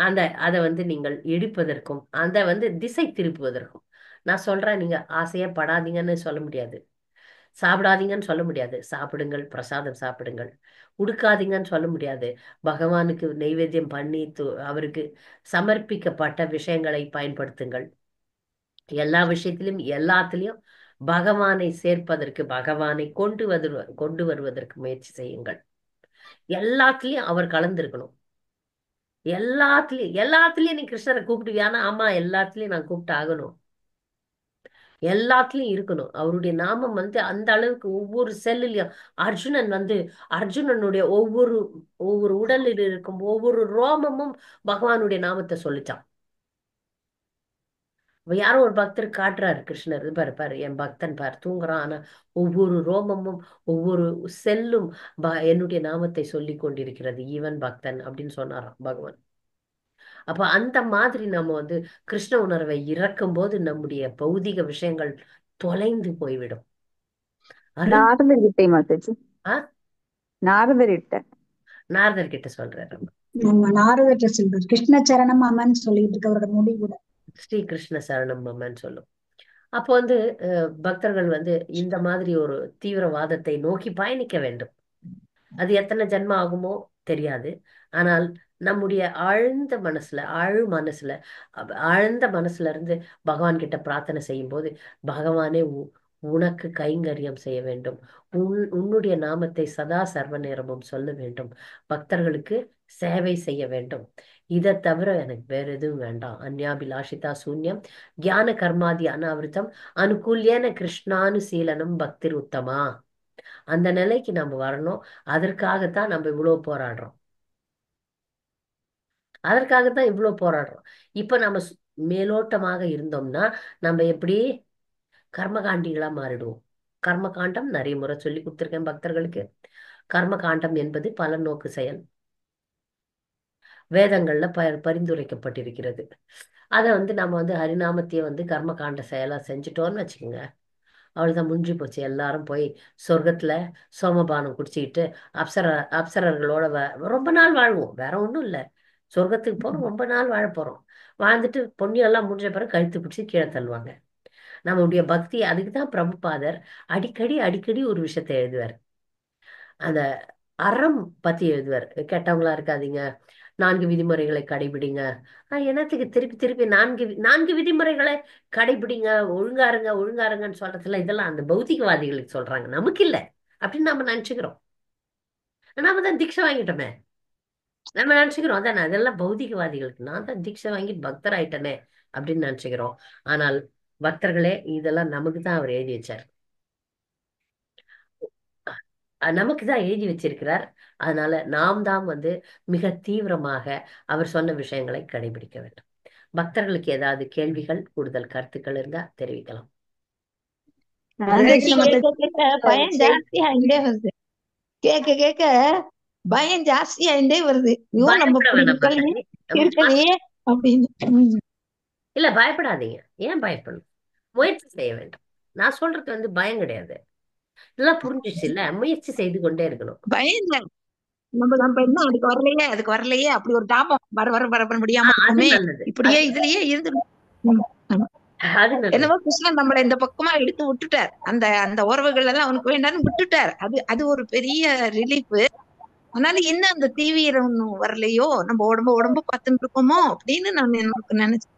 அதை நீங்கள் இடிப்பதற்கும் திசை திருப்புவதற்கும் நான் சொல்றேன். நீங்க ஆசையே படாதீங்கன்னு சொல்ல முடியாது, சாப்பிடாதீங்கன்னு சொல்ல முடியாது. சாப்பிடுங்கள், பிரசாதம் சாப்பிடுங்கள். உடுக்காதீங்கன்னு சொல்ல முடியாது. பகவானுக்கு நைவேத்தியம் பண்ணி அவருக்கு சமர்ப்பிக்கப்பட்ட விஷயங்களை பயன்படுத்துங்கள். எல்லா விஷயத்திலும் எல்லாத்திலையும் பகவானை சேர்ப்பதற்கு, பகவானை கொண்டு வருவதற்கு முயற்சி செய்யுங்கள். எல்லாத்துலயும் அவர் கலந்துருக்கணும். எல்லாத்துலயும் நீ கிருஷ்ணரை கூப்பிடுவியானா? ஆமா, எல்லாத்துலயும் நான் கூப்பிட்டு ஆகணும். எல்லாத்துலயும் இருக்கணும். அவருடைய நாமம் அந்த அளவுக்கு ஒவ்வொரு செல்லுலயும் அர்ஜுனனுடைய ஒவ்வொரு ஒவ்வொரு உடலில் இருக்கும் ஒவ்வொரு ரோமமும் பகவானுடைய நாமத்தை சொல்லிச்சான். யாரோ ஒரு பக்தர் காட்டுறாரு கிருஷ்ணர், பாரு பாரு என் பக்தன் பாரு தூங்குறான், ஆனா ஒவ்வொரு ரோமமும் ஒவ்வொரு செல்லும் என்னுடைய நாமத்தை சொல்லி கொண்டிருக்கிறது, ஈவன் பக்தன் அப்படின்னு சொன்னாராம் பகவான். அப்ப அந்த மாதிரி நம்ம கிருஷ்ண உணர்வை இறக்கும் போது நம்முடைய பௌதிக விஷயங்கள் தொலைந்து போய்விடும். நாரதர்கிட்ட மாதாஜி. நாரதர்கிட்ட நாரதர் கிட்ட சொல்றாரு. நம்ம நாரதர்கிட்ட சொல்றாரு கிருஷ்ண சரணம் அம்மன் சொல்லிட்டு இருக்கு அவரோட முடி கூட ஸ்ரீ கிருஷ்ண சரணம் அம்மன் சொல்லும். அப்போ பக்தர்கள் இந்த மாதிரி ஒரு தீவிரவாதத்தை நோக்கி பயணிக்க வேண்டும். அது எத்தனை ஜென்மம் ஆகுமோ தெரியாது. ஆனால் நம்முடைய ஆழ்ந்த மனசுல இருந்து பகவான் கிட்ட பிரார்த்தனை செய்யும் போது, பகவானே உனக்கு கைங்கரியம் செய்ய வேண்டும், உன்னுடைய நாமத்தை சதா சர்வ நேரமும் சொல்ல வேண்டும், பக்தர்களுக்கு சேவை செய்ய வேண்டும். இதை தவிர எனக்கு வேற எதுவும் வேண்டாம். அந்யாபிலாஷிதா சூன்யம் ஞான கர்மாதி அனாவிருத்தம் அனுகூல்யன கிருஷ்ணானுசீலனம் பக்திர் உத்தமா. அந்த நிலைக்கு நம்ம வரணும். அதற்காகத்தான் நம்ம இவ்வளவு போராடுறோம். இப்ப நம்ம மேலோட்டமாக இருந்தோம்னா நம்ம எப்படி கர்மகாண்டிகளா மாறிடுவோம். கர்மகாண்டம் நிறைய முறை சொல்லி கொடுத்திருக்கேன் பக்தர்களுக்கு. கர்மகாண்டம் என்பது பல நோக்கு செயல், வேதங்கள்ல பரிந்துரைக்கப்பட்டிருக்கிறது. அதை நம்ம ஹரிநாமத்தையே கர்மகாண்ட செயலா செஞ்சுட்டோம்னு வச்சுக்கோங்க, அவ்வளவுதான், முடிஞ்சு போச்சு. எல்லாரும் போய் சொர்க்கத்துல சோமபானம் குடிச்சுக்கிட்டு அப்சரர்களோட ரொம்ப நாள் வாழ்வோம். வேற ஒண்ணும் இல்ல. சொர்க்கத்துக்கு போறோம், ரொம்ப நாள் வாழ போறோம். வாழ்ந்துட்டு பொன்னியம் எல்லாம் முடிஞ்ச பிறகு கழுத்து பிடிச்சி கீழே தள்ளுவாங்க. நம்மளுடைய பக்தி அதுக்குதான் பிரபுபாதர் அடிக்கடி ஒரு விஷயத்த எழுதுவார். அந்த அறம் பத்தி எழுதுவார். கெட்டவங்களா இருக்காதீங்க, 4 விதிமுறைகளை கடைபிடிங்க. என்னத்துக்கு திருப்பி திருப்பி நான்கு விதிமுறைகளை கடைபிடிங்க, ஒழுங்காருங்கன்னு சொல்றதுல இதெல்லாம் அந்த பௌத்திகவாதிகளுக்கு சொல்றாங்க, நமக்கு இல்ல அப்படின்னு நாம நினைச்சுக்கிறோம். நாம தான் தீட்சை வாங்கிட்டோமே, நம்ம நினைச்சுக்கிறோம் அதான் அதெல்லாம் பௌதிகவாதிகளுக்கு. நான் தான் தீட்சை வாங்கி பக்தர் ஆயிட்டனே அப்படின்னு நினைச்சுக்கிறோம். ஆனால் பக்தர்களே, இதெல்லாம் நமக்கு தான் அவர் எழுதி வச்சார், நமக்கு தான் எழுதி வச்சிருக்கிறார். அதனால நாம் தான் மிக தீவிரமாக அவர் சொன்ன விஷயங்களை கடைபிடிக்க வேண்டும். பக்தர்களுக்கு ஏதாவது கேள்விகள், கூடுதல் கருத்துக்கள் இருந்தா தெரிவிக்கலாம். பயம் ஜாஸ்தி ஆயிட்டே வருது. கேட்க கேட்க பயம் ஜாஸ்தி ஆயிட்டே வருது. ஐயோ நம்ம இருக்கலையே அப்படின்னு. இல்ல, பயப்படாதீங்க. ஏன் பயப்படணும்? முயற்சி செய்ய வேண்டும். நான் சொல்றது பயம் கிடையாது. இதெல்லாம் புரிஞ்சிச்சு இல்ல, முயற்சி செய்து கொண்டே இருக்கணும். பயம் நம்ம என்ன அதுக்கு வரலையே அப்படி ஒரு தாபம் வர முடியாம இப்படியே இதுலயே இருந்து என்னவோ கிருஷ்ணன் நம்மள இந்த பக்கமா எடுத்து விட்டுட்டார். அந்த உறவுகள் எல்லாம் அவனுக்கு வேண்டாம்னு விட்டுட்டார். அது ஒரு பெரிய ரிலீஃப். அதனால என்ன அந்த தீவிரம் வரலையோ, நம்ம உடம்பு பார்த்துட்டு இருக்கோமோ அப்படின்னு நான் எனக்கு நினைச்சேன்.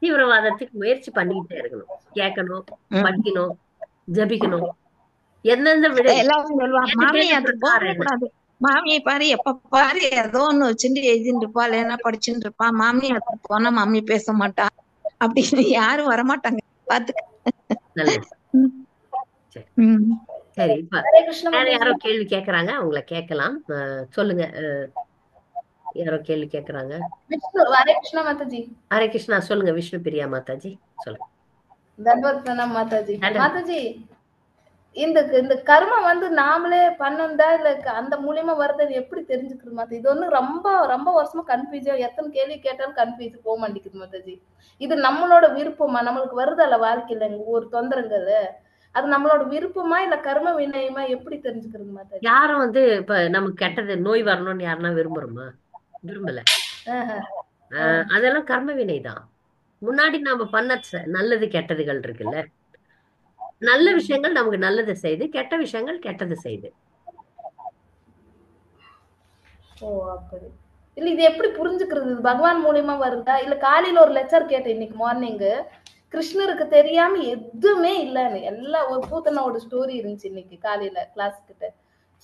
தீவிரவாதத்துக்கு முயற்சி பண்ணிக்கிட்டே இருக்கணும், கேட்கணும், படிக்கணும், ஜபிக்கணும். எந்தெந்த விட எல்லாரும் சொல்லுவாங்க மாமி அது போகக்கூடாது, மாமியை பாரு எப்ப பாரு ஏதோ ஒண்ணு வச்சுட்டு எழுதிட்டு இருப்பா, இல்லைன்னா படிச்சுட்டு இருப்பா. மாமி அதுக்கு போனா மாமி பேச மாட்டா அப்படின்னு யாரும் வரமாட்டாங்க பாத்துக்க. நல்லது. ம். சரி ம். சரி. இப்ப ஹரே கிருஷ்ண வேற யாரோ மாதாஜி. கேள்வி கேக்குறாங்க, அவங்கள கேட்கலாம். சொல்லுங்க. யாரோ கேள்வி கேக்குறாங்க. விஷ்ணு, ஹரே கிருஷ்ண மாதாஜி. ஹரே கிருஷ்ணா. சொல்லுங்க விஷ்ணு பிரியா மாதாஜி, சொல்லுங்க. தண்டவத் பிரணாம் மாதாஜி. தண்டன். மாதாஜி, இந்த இந்த கர்மம் வந்து நாமளே பண்ணந்தா இல்ல அந்த மூலியமா வருதுன்னு எப்படி தெரிஞ்சுக்கிறது மாதாஜி? இது வந்து ரொம்ப ரொம்ப வருஷமா கன்ஃபியூஸ். எத்தனை கேள்வி கேட்டாலும் கன்ஃபியூஸ் போக மாட்டேங்குது மாதாஜி. இது நம்மளோட விருப்பமா? நம்மளுக்கு வருதல்ல வாழ்க்கையில ஒரு தொந்தரங்கள், அது நம்மளோட விருப்பமா இல்ல கர்ம வினயமா? எப்படி தெரிஞ்சுக்கிறது மாதாஜி? யாரும் வந்து இப்ப நமக்கு கெட்டது நோய் வரணும்னு யாருன்னா விரும்புறோமா? விரும்பல. ஆஹ் ஆஹ் அதெல்லாம் கர்ம வினைதான். முன்னாடி நாம பண்ண நல்லது கெட்டதுகள் இருக்குல்ல. நல்ல விஷயங்கள் நமக்கு நல்லது செய்து, கெட்ட விஷயங்கள் கெட்டது செய்து. ஓ அப்படி இல்ல, இது எப்படி புரிஞ்சுக்கிறது? இது பகவான் மூலியமா வருதா இல்ல? காலையில ஒரு லெக்சர் கேட்டேன் இன்னைக்கு மார்னிங். கிருஷ்ணருக்கு தெரியாம எதுவுமே இல்லன்னு எல்லா ஒரு பூத்தனாவோட ஸ்டோரி இருந்துச்சு இன்னைக்கு காலையில கிளாஸ் கிட்ட.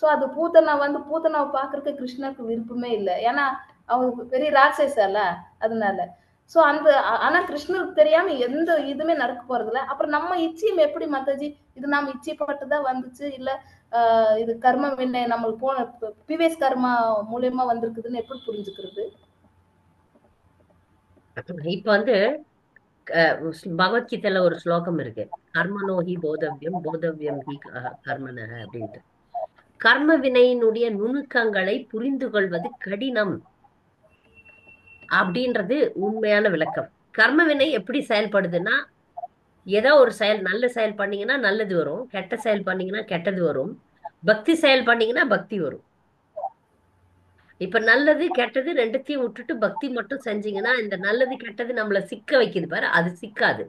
சோ அது பூத்தனா வந்து பூத்தனாவை பாக்குறதுக்கு கிருஷ்ணருக்கு விருப்பமே இல்லை. ஏன்னா அவங்க பெரிய ராட்சசல்ல, அதனால. சோ அந்த ஆனா கிருஷ்ணருக்கு தெரியாம எந்த இதுவுமே நடக்க போறது இல்ல. அப்புறம் நம்ம இச்சையும் எப்படி மாதாஜி? இது நாம இச்சைப்பட்டுதான் வந்துச்சு இல்ல இது கர்ம வினை நம்மளுக்கு போன பிவிஎஸ் கர்மா மூலியமா வந்திருக்குதுன்னு எப்படி புரிஞ்சுக்கிறது? இப்ப வந்து பகவத்கீதையில ஒரு ஸ்லோகம் இருக்கு. கர்மனோஹி போதவ்யம் போதவ்யம் ஹி கர்மனஹ அப்படின்ட்டு. கர்ம வினையினுடைய நுணுக்கங்களை புரிந்து கொள்வது கடினம் அப்படின்றது உண்மையான விளக்கம். கர்ம வினை எப்படி செயல்படுதுன்னா, ஏதோ ஒரு செயல், நல்ல செயல் பண்ணீங்கன்னா நல்லது வரும், கெட்ட செயல் பண்ணீங்கன்னா கெட்டது வரும், பக்தி செயல் பண்ணீங்கன்னா பக்தி வரும். இப்ப நல்லது கெட்டது ரெண்டுத்தையும் விட்டுட்டு பக்தி மட்டும் செஞ்சீங்கன்னா, இந்த நல்லது கெட்டது நம்மள சிக்க வைக்குது பாரு, அது சிக்காது.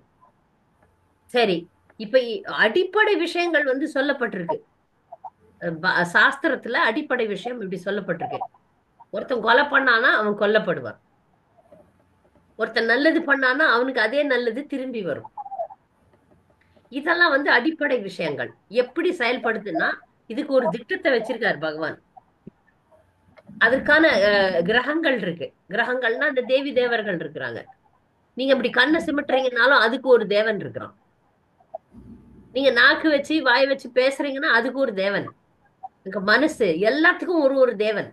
சரி. இப்ப அடிப்படை விஷயங்கள் வந்து சொல்லப்பட்டிருக்கு. சாஸ்திரத்துல அடிப்படை விஷயம் இப்படி சொல்லப்பட்டிருக்கு. ஒருத்தன் கொலை பண்ணானா அவன் கொல்லப்படுவான். ஒருத்தன் நல்லது பண்ணானா அவனுக்கு அதே நல்லது திரும்பி வரும். இதெல்லாம் வந்து அடிப்படை விஷயங்கள். எப்படி செயல்படுதுன்னா, இதுக்கு ஒரு திட்டத்தை வச்சிருக்காரு பகவான். அதற்கான கிரகங்கள் இருக்கு. கிரகங்கள்னா அந்த தேவி தேவர்கள் இருக்கிறாங்க. நீங்க இப்படி கண்ணை சிமிட்டுறீங்கனாலும் அதுக்கு ஒரு தேவன் இருக்கிறான். நீங்க நாக்கு வச்சு வாய் வச்சு பேசுறீங்கன்னா அதுக்கு ஒரு தேவன். இங்க மனசு எல்லாத்துக்கும் ஒரு ஒரு தேவன்.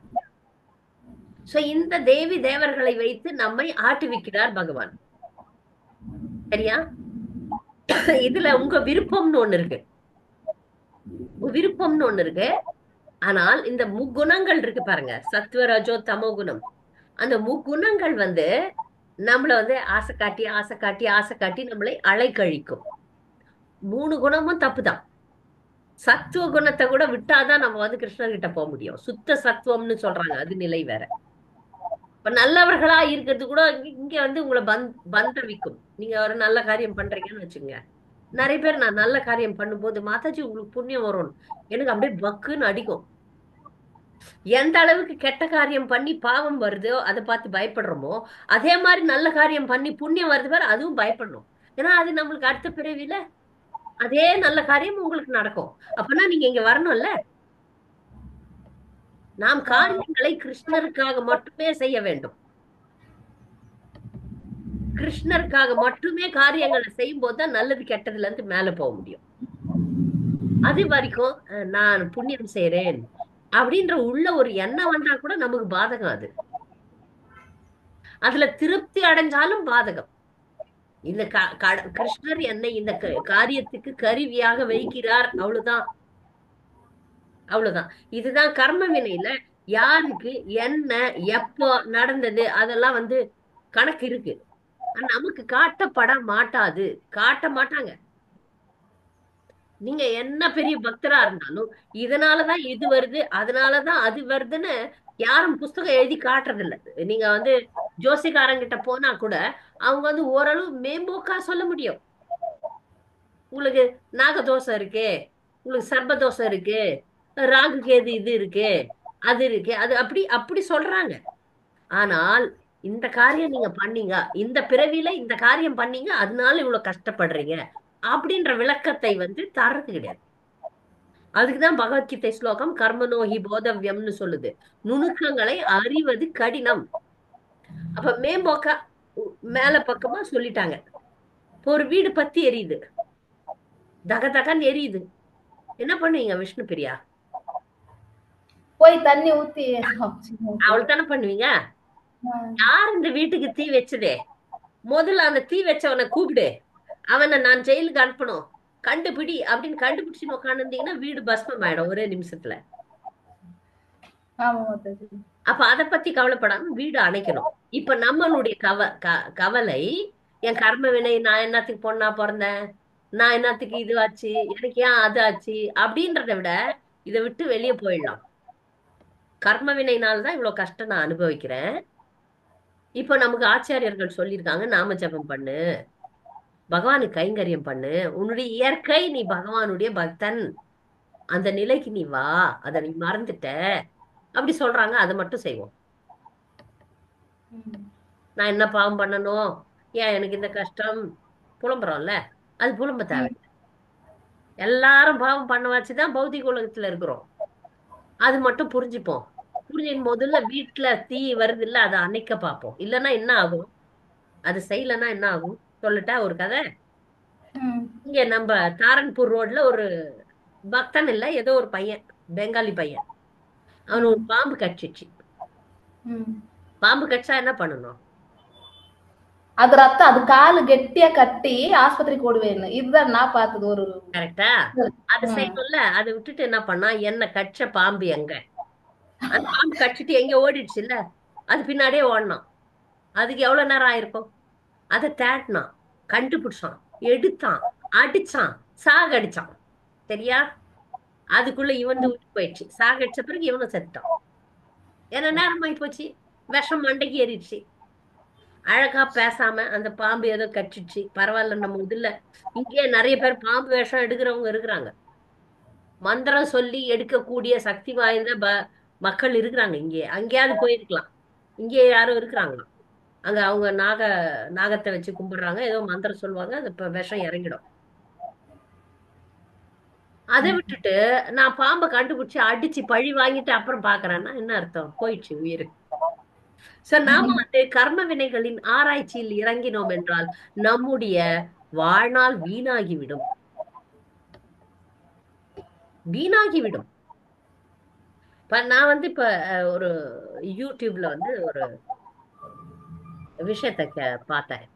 சோ இந்த தேவி தேவர்களை வைத்து நம்மை ஆட்டுவிக்கிறார் பகவான். சரியா? இதுல உங்க விருப்பம்னு ஒண்ணு இருக்கு. விருப்பம்னு ஒண்ணு இருக்கு. ஆனால் இந்த முக்குணங்கள் இருக்கு பாருங்க, சத்வ ரஜோ தமோ குணம். அந்த முக்குணங்கள் வந்து நம்மள வந்து ஆசை காட்டி ஆசை காட்டி ஆசை காட்டி நம்மளை அலைக்கழிக்கும். 3 குணமும் தப்புதான். சத்துவ குணத்தை கூட விட்டாதான் நம்ம வந்து கிருஷ்ணர்கிட்ட போக முடியும். சுத்த சத்துவம்னு சொல்றாங்க, அது நிலை வேற. இப்ப நல்லவர்களா இருக்கிறது கூட இங்க வந்து உங்களை பந்தவிக்கும். நீங்க ஒரு நல்ல காரியம் பண்றீங்கன்னு வச்சுங்க. நிறைய பேர் நான் நல்ல காரியம் பண்ணும்போது மாதாஜி உங்களுக்கு புண்ணியம் வரும், எனக்கு அப்படியே பக்குன்னு அடிக்கும். எந்த அளவுக்கு கெட்ட காரியம் பண்ணி பாவம் வருதோ அதை பார்த்து பயப்படுறோமோ, அதே மாதிரி நல்ல காரியம் பண்ணி புண்ணியம் வருது பாரு, அதுவும் பயப்படணும். ஏன்னா அது நம்மளுக்கு அடுத்த பிறவில அதே நல்ல காரியம் உங்களுக்கு நடக்கும். அப்பனா நீங்க இங்க வரணும்ல. நாம் காரியங்களை கிருஷ்ணருக்காக மட்டுமே செய்ய வேண்டும். கிருஷ்ணருக்காக மட்டுமே காரியங்களை செய்யும் போதுதான் நல்லது கெட்டதுல இருந்து மேல போக முடியும். அது வரைக்கும் நான் புண்ணியம் செய்யறேன் அப்படின்ற உள்ள ஒரு எண்ணம் வந்தா கூட நமக்கு பாதகம். அது அதுல திருப்தி அடைஞ்சாலும் பாதகம். இந்த கிருஷ்ணர் என்னை இந்த காரியத்துக்கு கருவியாக வைக்கிறார், அவ்வளவுதான். அவ்வளவுதான். இதுதான் கர்ம வினையில யாருக்கு என்ன எப்போ நடந்தது அதெல்லாம் வந்து கணக்கு இருக்கு. நமக்கு காட்டப்பட மாட்டாது, காட்ட மாட்டாங்க. நீங்க என்ன பெரிய பக்தரா இருந்தாலும் இதனாலதான் இது வருது அதனாலதான் அது வருதுன்னு யாரும் புஸ்தகம் எழுதி காட்டுறது இல்ல. நீங்க வந்து ஜோசிகாரங்கிட்ட போனா கூட அவங்க வந்து ஓரளவு மேம்போக்கா சொல்ல முடியும். உங்களுக்கு நாகதோஷம் இருக்கு, உங்களுக்கு சர்ப்பதோஷம் இருக்கு, ராகு கேது இது இருக்கு, அது இருக்கு, அது அப்படி அப்படி சொல்றாங்க. ஆனால் இந்த காரியம் நீங்க பண்ணீங்க, இந்த பிறவியில இந்த காரியம் பண்ணீங்க, அதனால இவ்வளவு கஷ்டப்படுறீங்க அப்படின்ற விளக்கத்தை வந்து தர்றது கிடையாது. அதுக்குதான் பகவத்கீதை ஸ்லோகம் கர்மனோஹி போதவ்யம்னு சொல்லுது. நுணுக்கங்களை அறிவது கடினம். அப்ப மேம்போக்கா மேல பக்கமா சொல்லிட்டாங்க. இப்போ ஒரு வீடு பத்தி எரியுது, தக தகன்னு எரியுது, என்ன பண்ணுவீங்க விஷ்ணு பிரியா? போய் தண்ணி ஊத்தி அவள் தானே பண்ணுவீங்க. யார் இந்த வீட்டுக்கு தீ வச்சதே? முதல்ல அந்த தீ வச்சவனை கூப்பிடு, அவனை நான் ஜெயிலுக்கு அனுப்பணும், கண்டுபிடி அப்படின்னு கண்டுபிடிச்சு உட்காந்துருந்தீங்கன்னா வீடு பஸ்மம் ஆயிடும் ஒரே நிமிஷத்துல. ஆமா மாதாஜி. அப்ப அதை பத்தி கவலைப்படாம வீடு அணைக்கணும். இப்ப நம்மளுடைய கவலை என் கர்ம வினை, நான் என்னத்துக்கு பொண்ணா பிறந்தேன், நான் என்னத்துக்கு இது ஆச்சு, எனக்கு ஏன் அது ஆச்சு அப்படின்றத விட இதை விட்டு வெளியே போயிடலாம். கர்ம வினைனால்தான் இவ்வளவு கஷ்டம் நான் அனுபவிக்கிறேன். இப்ப நமக்கு ஆச்சாரியர்கள் சொல்லியிருக்காங்க, நாம ஜபம் பண்ணு, பகவானுக்கு கைங்கரியம் பண்ணு, உன்னுடைய இயற்கை நீ பகவானுடைய பக்தன், அந்த நிலைக்கு நீ வா, அதை நீ மறந்துட்ட அப்படி சொல்றாங்க. அதை மட்டும் செய்வோம். நான் என்ன பாவம் பண்ணணும், ஏன் எனக்கு இந்த கஷ்டம் புலம்புறோம்ல, அது புலம்ப தேவை. எல்லாரும் பாவம் பண்ண வச்சுதான் பௌதிக உலகத்துல இருக்கிறோம். அது மட்டும் புரிஞ்சுப்போம். புரிஞ்சின் முதல்ல வீட்டுல தீ வருது இல்ல, அதை அணைக்க பார்ப்போம். இல்லைன்னா என்ன ஆகும், அது செய்யலன்னா என்ன ஆகும் சொல்லட்டா ஒரு கதை. இங்க நம்ம தாரன்பூர் ரோட்ல ஒரு பக்தன் இல்ல, ஏதோ ஒரு பையன், பெங்காலி பையன், அவன் ஒரு பாம்பு கடிச்சிச்சு. பாம்பு கடிச்சா என்ன பண்ணணும்? அது ரத்தம், அது காலு கெட்டியா கட்டி ஆஸ்பத்திரிக்கு ஓடுவேன். இதுதான் நான் பார்த்தது. ஒரு கரெக்டா? அது செய்யணும்ல. அதை விட்டுட்டு என்ன பண்ணா, என்ன கடிச்ச பாம்பு எங்க, அந்த பாம்பு கடிச்சிட்டு எங்க ஓடிடுச்சு இல்ல, அது பின்னாடியே ஓடனான். அதுக்கு எவ்வளவு நேரம் ஆயிருக்கும்? அதை தேடினான், கண்டுபிடிச்சான், எடுத்தான், அடிச்சான், சாகடிச்சான். சரியா? அதுக்குள்ள இவன் விட்டு போயிடுச்சு. சாகடிச்ச பிறகு இவனும் செத்துட்டான். ஏன்னா நேரம் ஆகி போச்சு, விஷம் மண்டைக்கு ஏறிடுச்சு. அழகா பேசாம அந்த பாம்பு ஏதோ கடிச்சிடுச்சு, பரவாயில்ல, நம்ம இதுல இங்கே நிறைய பேர் பாம்பு விஷம் எடுக்கிறவங்க இருக்கிறாங்க, மந்திரம் சொல்லி எடுக்கக்கூடிய சக்தி வாய்ந்த மக்கள் இருக்கிறாங்க. இங்கே அங்கேயாவது போயிருக்கலாம், இங்கே யாரும் இருக்கிறாங்களா? அங்க அவங்க நாகத்தை வச்சு கும்பிடுறாங்க, ஏதோ மந்திரம் சொல்லுவாங்க, அது விஷம் இறங்கிடும். அதை விட்டுட்டு நான் பாம்பை கண்டுபிடிச்சு அடிச்சு பழி வாங்கிட்டு அப்புறம் பாக்குறேன்னா என்ன அர்த்தம்? போயிடுச்சு உயிர். சோ நாம கர்ம வினைகளின் ஆராய்ச்சியில் இறங்கினோம் என்றால் நம்முடைய வாழ்நாள் வீணாகிவிடும். வீணாகிவிடும். இப்ப நான் இப்ப ஒரு யூடியூப்ல ஒரு விஷயத்த பார்த்தேன்.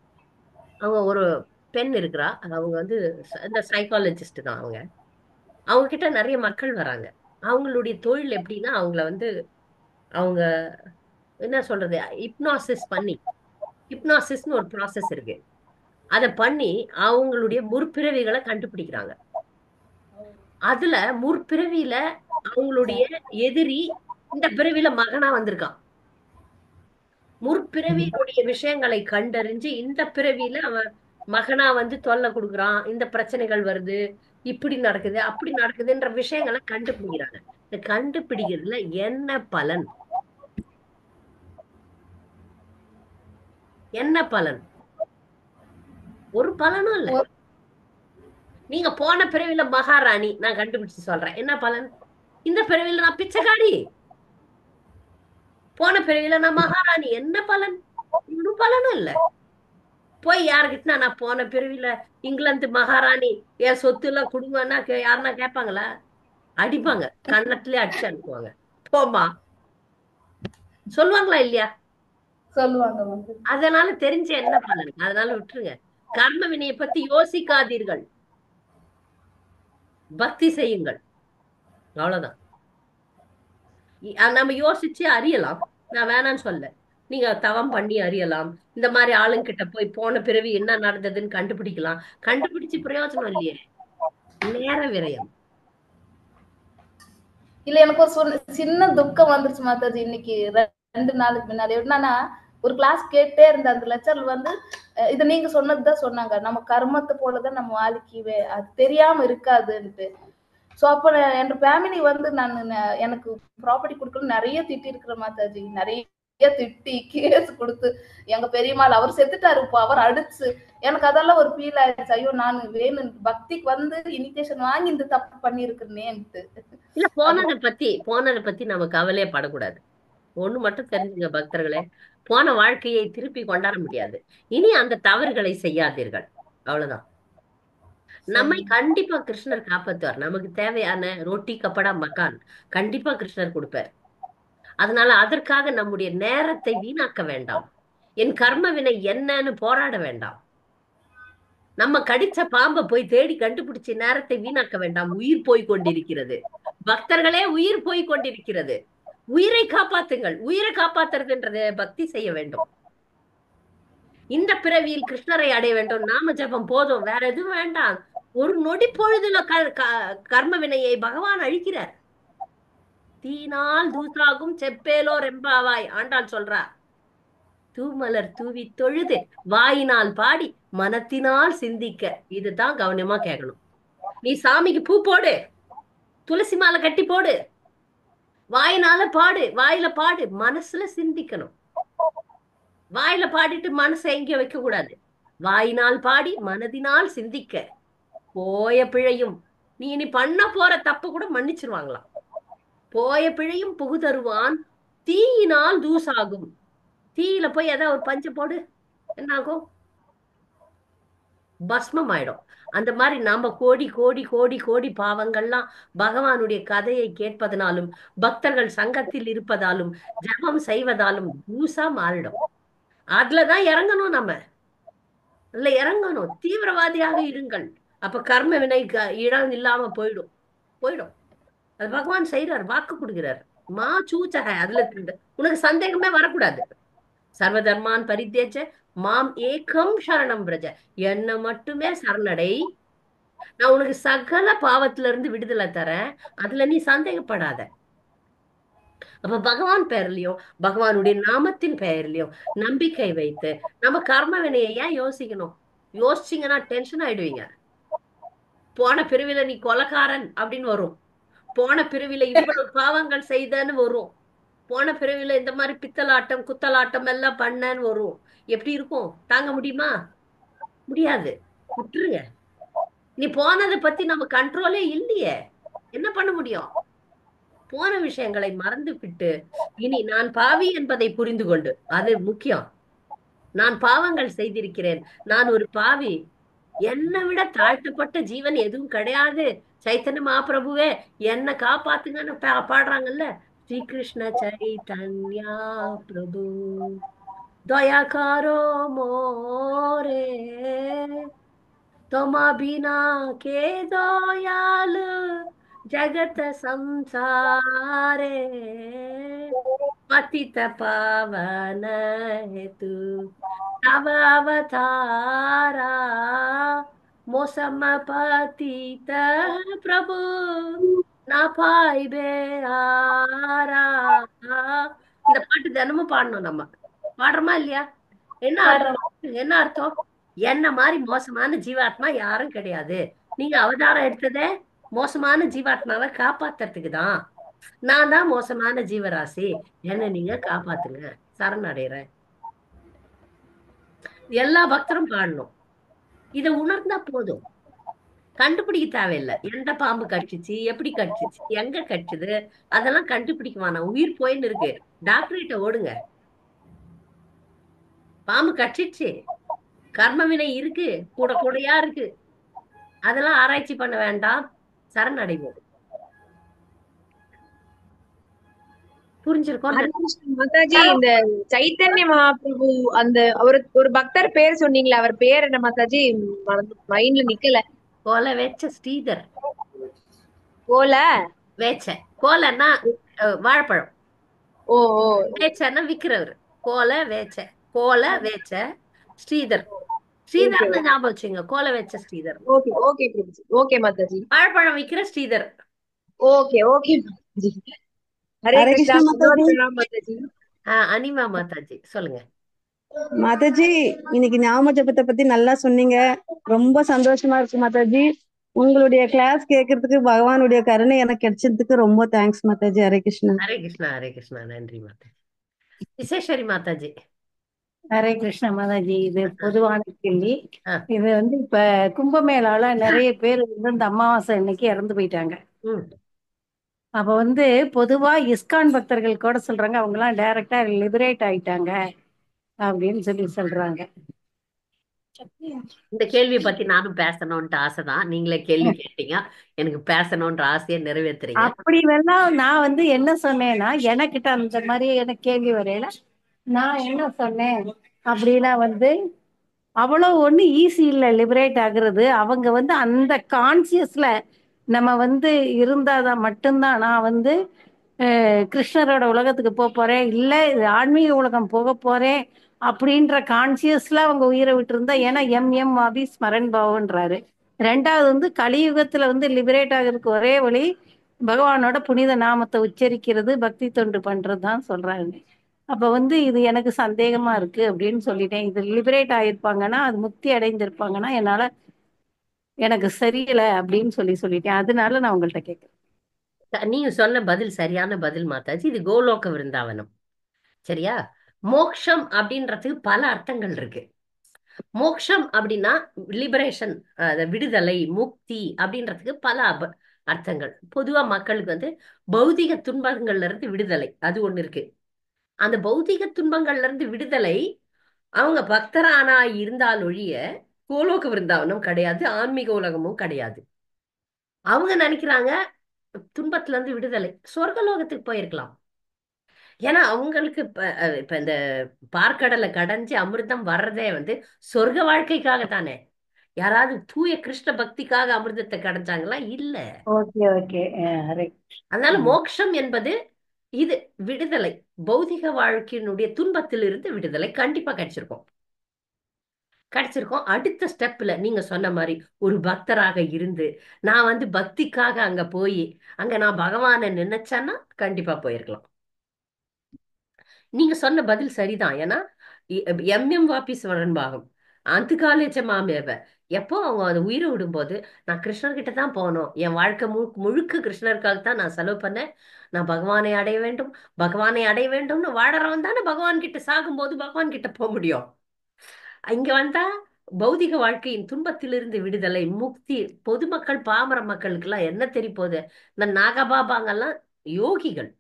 அவங்க ஒரு பெண் இருக்கிறா, அவங்க இந்த சைக்காலஜிஸ்ட் தான். அவங்க கிட்ட நிறைய மக்கள் வராங்க. அவங்களுடைய தொழில் எப்படின்னா, அவங்க என்ன சொல்றது, ஹிப்னாசிஸ்னு ஒரு ப்ராசஸ் இருக்கு. அதை பண்ணி அவங்களுடைய முற்பிறவிகளை கண்டுபிடிக்கிறாங்க. அதுல முற்பிறவியில அவங்களுடைய எதிரி இந்த பிறவியில மகனா வந்திருக்கான். முற்பிறவியுடைய விஷயங்களை கண்டறிஞ்சு இந்த பிறவியில அவன் மகனா தொல்லை கொடுக்குறான், இந்த பிரச்சனைகள் வருது, இப்படி நடக்குது, அப்படி நடக்குதுன்ற விஷயங்களை கண்டுபிடிக்கிறாங்க. இந்த கண்டுபிடிக்கிறதுல என்ன பலன்? என்ன பலன்? ஒரு பலனும் இல்ல. நீங்க போன பிறவில மகாராணி, நான் கண்டுபிடிச்சு சொல்றேன், என்ன பலன்? இந்த பிறவில நான் பிச்சைக்காரி, போன பிறவில நான் மகாராணி, என்ன பலன்? ஒரு பலனும் இல்ல. போய் யாருக்கிட்ட நான் போன பிறவில இங்கிலாந்து மகாராணி, என் சொத்து எல்லாம் குடும்பம்னா யாருன்னா கேட்பாங்களா? அடிப்பாங்க, கண்ணத்திலே அடிச்சு அனுப்புவாங்க. போமா சொல்லுவாங்களா இல்லையா? சொல்லுவாங்க. அதனால தெரிஞ்ச என்ன பலன்? அதனால விட்டுருங்க. கர்ம வினையை பத்தி யோசிக்காதீர்கள், பக்தி செய்யுங்கள், அவ்வளவுதான். நம்ம யோசிச்சு அறியலாம், நான் வேணான்னு சொல்ல. நீங்க தவம் பண்ணி அறியலாம், இந்த மாதிரி ஆளுங்கிட்ட போய் போன பிறவி என்ன நடந்ததுன்னு கண்டுபிடிக்கலாம். கண்டுபிடிச்சு பிரயோஜனம் இல்லையே, நேர விரயம். இல்ல, எனக்கு ஒரு சின்ன துக்கம் வந்துருச்சு மாதாஜி. இன்னைக்கு 2 நாளுக்கு முன்னாடி என்னன்னா, ஒரு கிளாஸ் கேட்டே இருந்த அந்த லெக்சர்ல இது நீங்க சொன்னதுதான் சொன்னாங்க, நம்ம கர்மத்தை போலதான் நம்ம வாழ்க்கையே, அது தெரியாம இருக்காதுன்ட்டு. சோ அப்ப என் ஃபேமிலி நான் எனக்கு ப்ராப்பர்ட்டி கொடுக்கணும் நிறைய திட்டி இருக்கிற மாதாஜி, நிறைய திட்டி கேஸ் கொடுத்து எங்க பெரியம்மாள் அவர் செத்துட்டாரு இப்போ, அவர் அடிச்சு எனக்கு அதெல்லாம் ஒரு ஃபீல் ஆயிடுச்சு. ஐயோ நான் வேணும் பக்திக்கு வந்து இனிஷியேஷன் வாங்கி இந்த தப்பு பண்ணிருக்கிறேன்ட்டு. இல்ல போனதை பத்தி நம்ம கவலையே படக்கூடாது. ஒண்ணு மட்டும் தெரிஞ்சுங்க பக்தர்களே, போன வாழ்க்கையை திருப்பி கொண்டாட முடியாது. இனி அந்த தவறுகளை செய்யாதீர்கள், அவ்வளவுதான். நம்மை கண்டிப்பா கிருஷ்ணர் காப்பாத்துவார். நமக்கு தேவையான ரொட்டி கப்படா மக்கான் கண்டிப்பா கிருஷ்ணர் கொடுப்பார். அதனால அதற்காக நம்முடைய நேரத்தை வீணாக்க வேண்டாம். என் கர்ம வினை என்னன்னு போராட வேண்டாம். நம்ம கடிச்ச பாம்பை போய் தேடி கண்டுபிடிச்சு நேரத்தை வீணாக்க வேண்டாம். உயிர் போய் கொண்டிருக்கிறது பக்தர்களே, உயிர் போய் கொண்டிருக்கிறது. உயிரை காப்பாத்துங்கள். உயிரை காப்பாத்துறதுன்றத பக்தி செய்ய வேண்டும். இந்த பிறவியில் கிருஷ்ணரை அடைய வேண்டும். நாம ஜபம் போதும், வேற எதுவும் வேண்டாம். ஒரு நொடி பொழுதுல கர்ம வினையை பகவான் அழிக்கிறார். தீனால் தூசாகும் செப்பேலோ ரெம்பாவாய் ஆண்டாள் சொல்றார். தூமலர் தூவி தொழுது வாயினால் பாடி மனத்தினால் சிந்திக்க. இதுதான் கவனமா கேட்கணும். நீ சாமிக்கு பூ போடு, துளசி மாலை கட்டி போடு, வாயினால பாடு, வாயில பாடு, மனசுல சிந்திக்கணும். வாயில பாடிட்டு மனசை எங்கேயும் வைக்க கூடாது. வாயினால் பாடி மனதினால் சிந்திக்க. போய பிழையும் நீ இனி பண்ண போற தப்பு கூட மன்னிச்சிருவாங்களாம். போய பிழையும் புகுதருவான் தீயினால் தூசாகும். தீயில போய் ஏதாவது ஒரு பஞ்ச போடு, என்ன ஆகும்? பஸ்மம் ஆயிடும். அந்த மாதிரி நாம கோடி கோடி கோடி கோடி பாவங்கள்லாம் பகவானுடைய கதையை கேட்பதனாலும் பக்தர்கள் சங்கத்தில் இருப்பதாலும் ஜபம் செய்வதாலும் தூசா மாறிடும். அதுலதான் இறங்கணும். நம்ம அதுல இறங்கணும். தீவிரவாதியாக இருங்கள். அப்ப கர்ம வினை இடம் இல்லாம போயிடும். அது பகவான் செய்யறார், வாக்கு கொடுக்கிறார். மா சூச்சக அதுல உனக்கு சந்தேகமே வரக்கூடாது. சர்வதர்மான் பரித்தேஜ மாம் ஏகம் சரணம் பிரஜ. என்ன மட்டுமே சரணடை, நான் உனக்கு சகல பாவத்துல இருந்து விடுதலை தரேன். அதுல நீ சந்தேகப்படாத. அப்ப பகவான் பெயர்லயும் பகவானுடைய நாமத்தின் பெயர்லயும் நம்பிக்கை வைத்து நம்ம கர்ம வினையை ஏன் யோசிக்கணும்? யோசிச்சீங்கன்னா டென்ஷன் ஆயிடுவீங்க. போன பிறவில நீ கொலைக்காரன் அப்படின்னு வரும். போன பிறவில இவ்வளவு பாவங்கள் செய்தன்னு வரும். போன பிறவில இந்த மாதிரி பித்தலாட்டம் குத்தலாட்டம் எல்லாம் பண்ணன்னு வரும். எப்படி இருக்கும்? தாங்க முடியுமா? முடியாது. விட்டுருங்க. நீ போனதை பத்தி நம்ம கண்ட்ரோலே இல்லையே, என்ன பண்ண முடியும்? போன விஷயங்களை மறந்து விட்டு இனி நான் பாவி என்பதை புரிந்து கொண்டு, அது முக்கியம். நான் பாவங்கள் செய்திருக்கிறேன், நான் ஒரு பாவி, என்னை விட தாழ்த்தப்பட்ட ஜீவன் எதுவும் கிடையாது, சைத்தன்ய மகாபிரபுவே என்ன காப்பாத்துங்கன்னு பாடுறாங்கல்ல. ஸ்ரீ கிருஷ்ண சைத்தன்யா பிரபு தயாகாரோ மோரே तोमा बिना के दयाल जगत संसारे पतित पावन हेतु तव अवतारा मौसम पतित प्रभु ना पाइबे आरा. இந்த பாட்டு தினமும் பாடணும். நம்ம பாடுறோமா இல்லையா? என்ன அர்த்தம்? என்ன மாதிரி மோசமான ஜீவாத்மா யாரும் கிடையாது. நீங்க அவதாரம் எடுத்ததே மோசமான ஜீவாத்மாவை காப்பாத்துறதுக்கு தான். நான் தான் மோசமான ஜீவராசி, என்ன நீங்க காப்பாத்துங்க, சரணடைறேன். எல்லா பக்தரும் பாடணும். இதை உணர்ந்தா போதும். கண்டுபிடிக்க தேவையில்லை. எந்த பாம்பு கடிச்சிச்சு, எப்படி கடிச்சிச்சு, எங்க கடிச்சது, அதெல்லாம் கண்டுபிடிக்க வேணாம். உயிர் போயின்னு இருக்கு, டாக்டர்கிட்ட ஓடுங்க. பாம்பு கடிச்சிச்சு, கர்மவினை இருக்கு, கூட கூடையா இருக்கு, அதெல்லாம் ஆராய்ச்சி பண்ண வேண்டாம், சரணடைவோம். புரிஞ்சிருக்கோம் மாதாஜி? இந்த சைத்தன்ய மகாபிரபு அந்த ஒரு பக்தர் பேர் சொன்னீங்களா, அவர் பேர் என்ன மாதாஜி? மைண்ட்ல நிக்கல. கோல வேச்ச ஸ்ரீதர். கோல வேச்ச, கோலன்னா வாழைப்பழம், ஓ வேச்சன்னா விக்கிறவர். கோல வேச்ச, கோல வேச்ச ஸ்ரீதர். ஸ்ரீதர் ஞாபகம் வச்சுங்க, கோல வேச்ச Sridhar. Okay okay okay Mataji. வாழைப்பழம் விக்கிற ஸ்ரீதர். Okay okay Mataji. ஹரே கிருஷ்ணா மாதாஜி. அனிமா மாதாஜி சொல்லுங்க. மாதாஜி, இன்னைக்கு ஞாபக ஜபத்தை பத்தி நல்லா சொன்னீங்க, ரொம்ப சந்தோஷமா இருக்கு மாதாஜி. உங்களுடைய கிளாஸ் கேட்கறதுக்கு பகவானுடைய கருணை எனக்கு கிடைச்சதுக்கு ரொம்ப தேங்க்ஸ் மாதாஜி. ஹரே கிருஷ்ணா. ஹரே கிருஷ்ணா, ஹரே கிருஷ்ணா. நன்றி மாதாஜி. விசேஸ்வரி மாதாஜி. ஹரே கிருஷ்ண மாதாஜி. இது பொதுவான கேள்வி. ஆ, இது இப்ப கும்பமேளால நிறைய பேர் இந்த அமாவாசை அன்னைக்கு இறந்து போயிட்டாங்க. ம். அப்ப பொதுவா இஸ்கான் பக்தர்கள் கூட சொல்றாங்க அவங்க எல்லாம் டைரக்டா லிபரேட் ஆயிட்டாங்க அப்படின்னு சொல்றாங்க. இந்த கேள்வியை பத்தி நானும் பேசணும்ட்டு ஆசைதான். நீங்களே கேள்வி கேட்டீங்க, எனக்கு பேசணும்ன்ற ஆசையை நிறைவேத்துறீங்க. அப்படி வேணா நான் என்ன சொன்னேன்னா, எனக்கிட்ட அந்த மாதிரி எனக்கு கேள்வி வரையில நான் என்ன சொன்னேன் அப்படின்னா அவ்வளவு ஒண்ணு ஈஸி இல்ல லிபரேட் ஆகுறது. அவங்க அந்த கான்சியஸ்ல நம்ம இருந்தாதான் மட்டும்தான் நான் கிருஷ்ணரோட உலகத்துக்கு போக போறேன், இல்ல இது ஆன்மீக உலகம் போக போறேன் அப்படின்ற கான்சியஸ்ல அவங்க உயிரை விட்டு இருந்தா. ஏன்னா வாபி ஸ்மரன் பாவம்ன்றாரு. ரெண்டாவது கலியுகத்துல லிபரேட் ஆகிறதுக்கு ஒரே வழி பகவானோட புனித நாமத்தை உச்சரிக்கிறது, பக்தி தொண்டு பண்றதுதான் சொல்றாங்க. அப்ப இது எனக்கு சந்தேகமா இருக்கு அப்படின்னு சொல்லிட்டேன். இது லிபரேட் ஆயிருப்பாங்கன்னா, அது முக்தி அடைந்திருப்பாங்கன்னா எனக்கு சரியில்ல அப்படின்னு சொல்லிட்டேன். அதனால நான் உங்கள்ட்ட கேட்கிறேன். நீங்க சொன்ன பதில் சரியான பதில் மாதாஜி. இது கோலோக விருந்தாவனம், சரியா? மோக்ஷம் அப்படின்றதுக்கு பல அர்த்தங்கள் இருக்கு. மோக்ஷம் அப்படின்னா லிபரேஷன், விடுதலை, முக்தி அப்படின்றதுக்கு பல அர்த்தங்கள். பொதுவா மக்களுக்கு பௌதிக துன்பங்கள்ல இருந்து விடுதலை, அது ஒண்ணு இருக்கு. அந்த பௌதிக துன்பங்கள்ல இருந்து விடுதலை அவங்க பக்தரானா இருந்தால் ஒழிய கோலோக விருந்தாவனம் கிடையாது, ஆன்மீக உலகமும் கிடையாது. அவங்க நினைக்கிறாங்க துன்பத்துல இருந்து விடுதலை சொர்க்கலோகத்துக்கு போயிருக்கலாம். ஏன்னா அவங்களுக்கு இப்ப இந்த பார்க்கடலை கடைஞ்சு அமிர்தம் வர்றதே சொர்க்க வாழ்க்கைக்காக தானே. யாராவது தூய கிருஷ்ண பக்திக்காக அமிர்தத்தை கடைஞ்சாங்களா? இல்ல. Okay okay. அதனால மோட்சம் என்பது இது விடுதலை, பௌதிக வாழ்க்கையினுடைய துன்பத்திலிருந்து விடுதலை கண்டிப்பா கிடைச்சிருக்கும். அடுத்த ஸ்டெப்ல நீங்க சொன்ன மாதிரி ஒரு பக்தராக இருந்து நான் பக்திக்காக அங்க போய் அங்க நான் பகவானை நினைச்சேன்னா கண்டிப்பா போயிருக்கலாம். நீங்க சொன்ன பதில் சரிதான். ஏன்னா வாபி ஸ்மரன் பாகம் அந்த காலேஜ மாமேவ எப்போ அவங்க அதை உயிரை விடும்போது நான் கிருஷ்ணர்கிட்ட தான் போனோம், என் வாழ்க்கை முழுக்க கிருஷ்ணருக்காக தான் நான் செலவு பண்ணேன், நான் பகவானை அடைய வேண்டும், பகவானை அடைய வேண்டும்னு வாழறவன் தானே பகவான் கிட்ட சாகும்போது பகவான் கிட்ட போக முடியும். இங்க வந்தா பௌதிக வாழ்க்கையின் துன்பத்திலிருந்து விடுதலை, முக்தி. பொதுமக்கள் பாமர மக்களுக்கு எல்லாம் என்ன தெரிய போகுது? இந்த நாகபாபாங்கெல்லாம் யோகிகள்.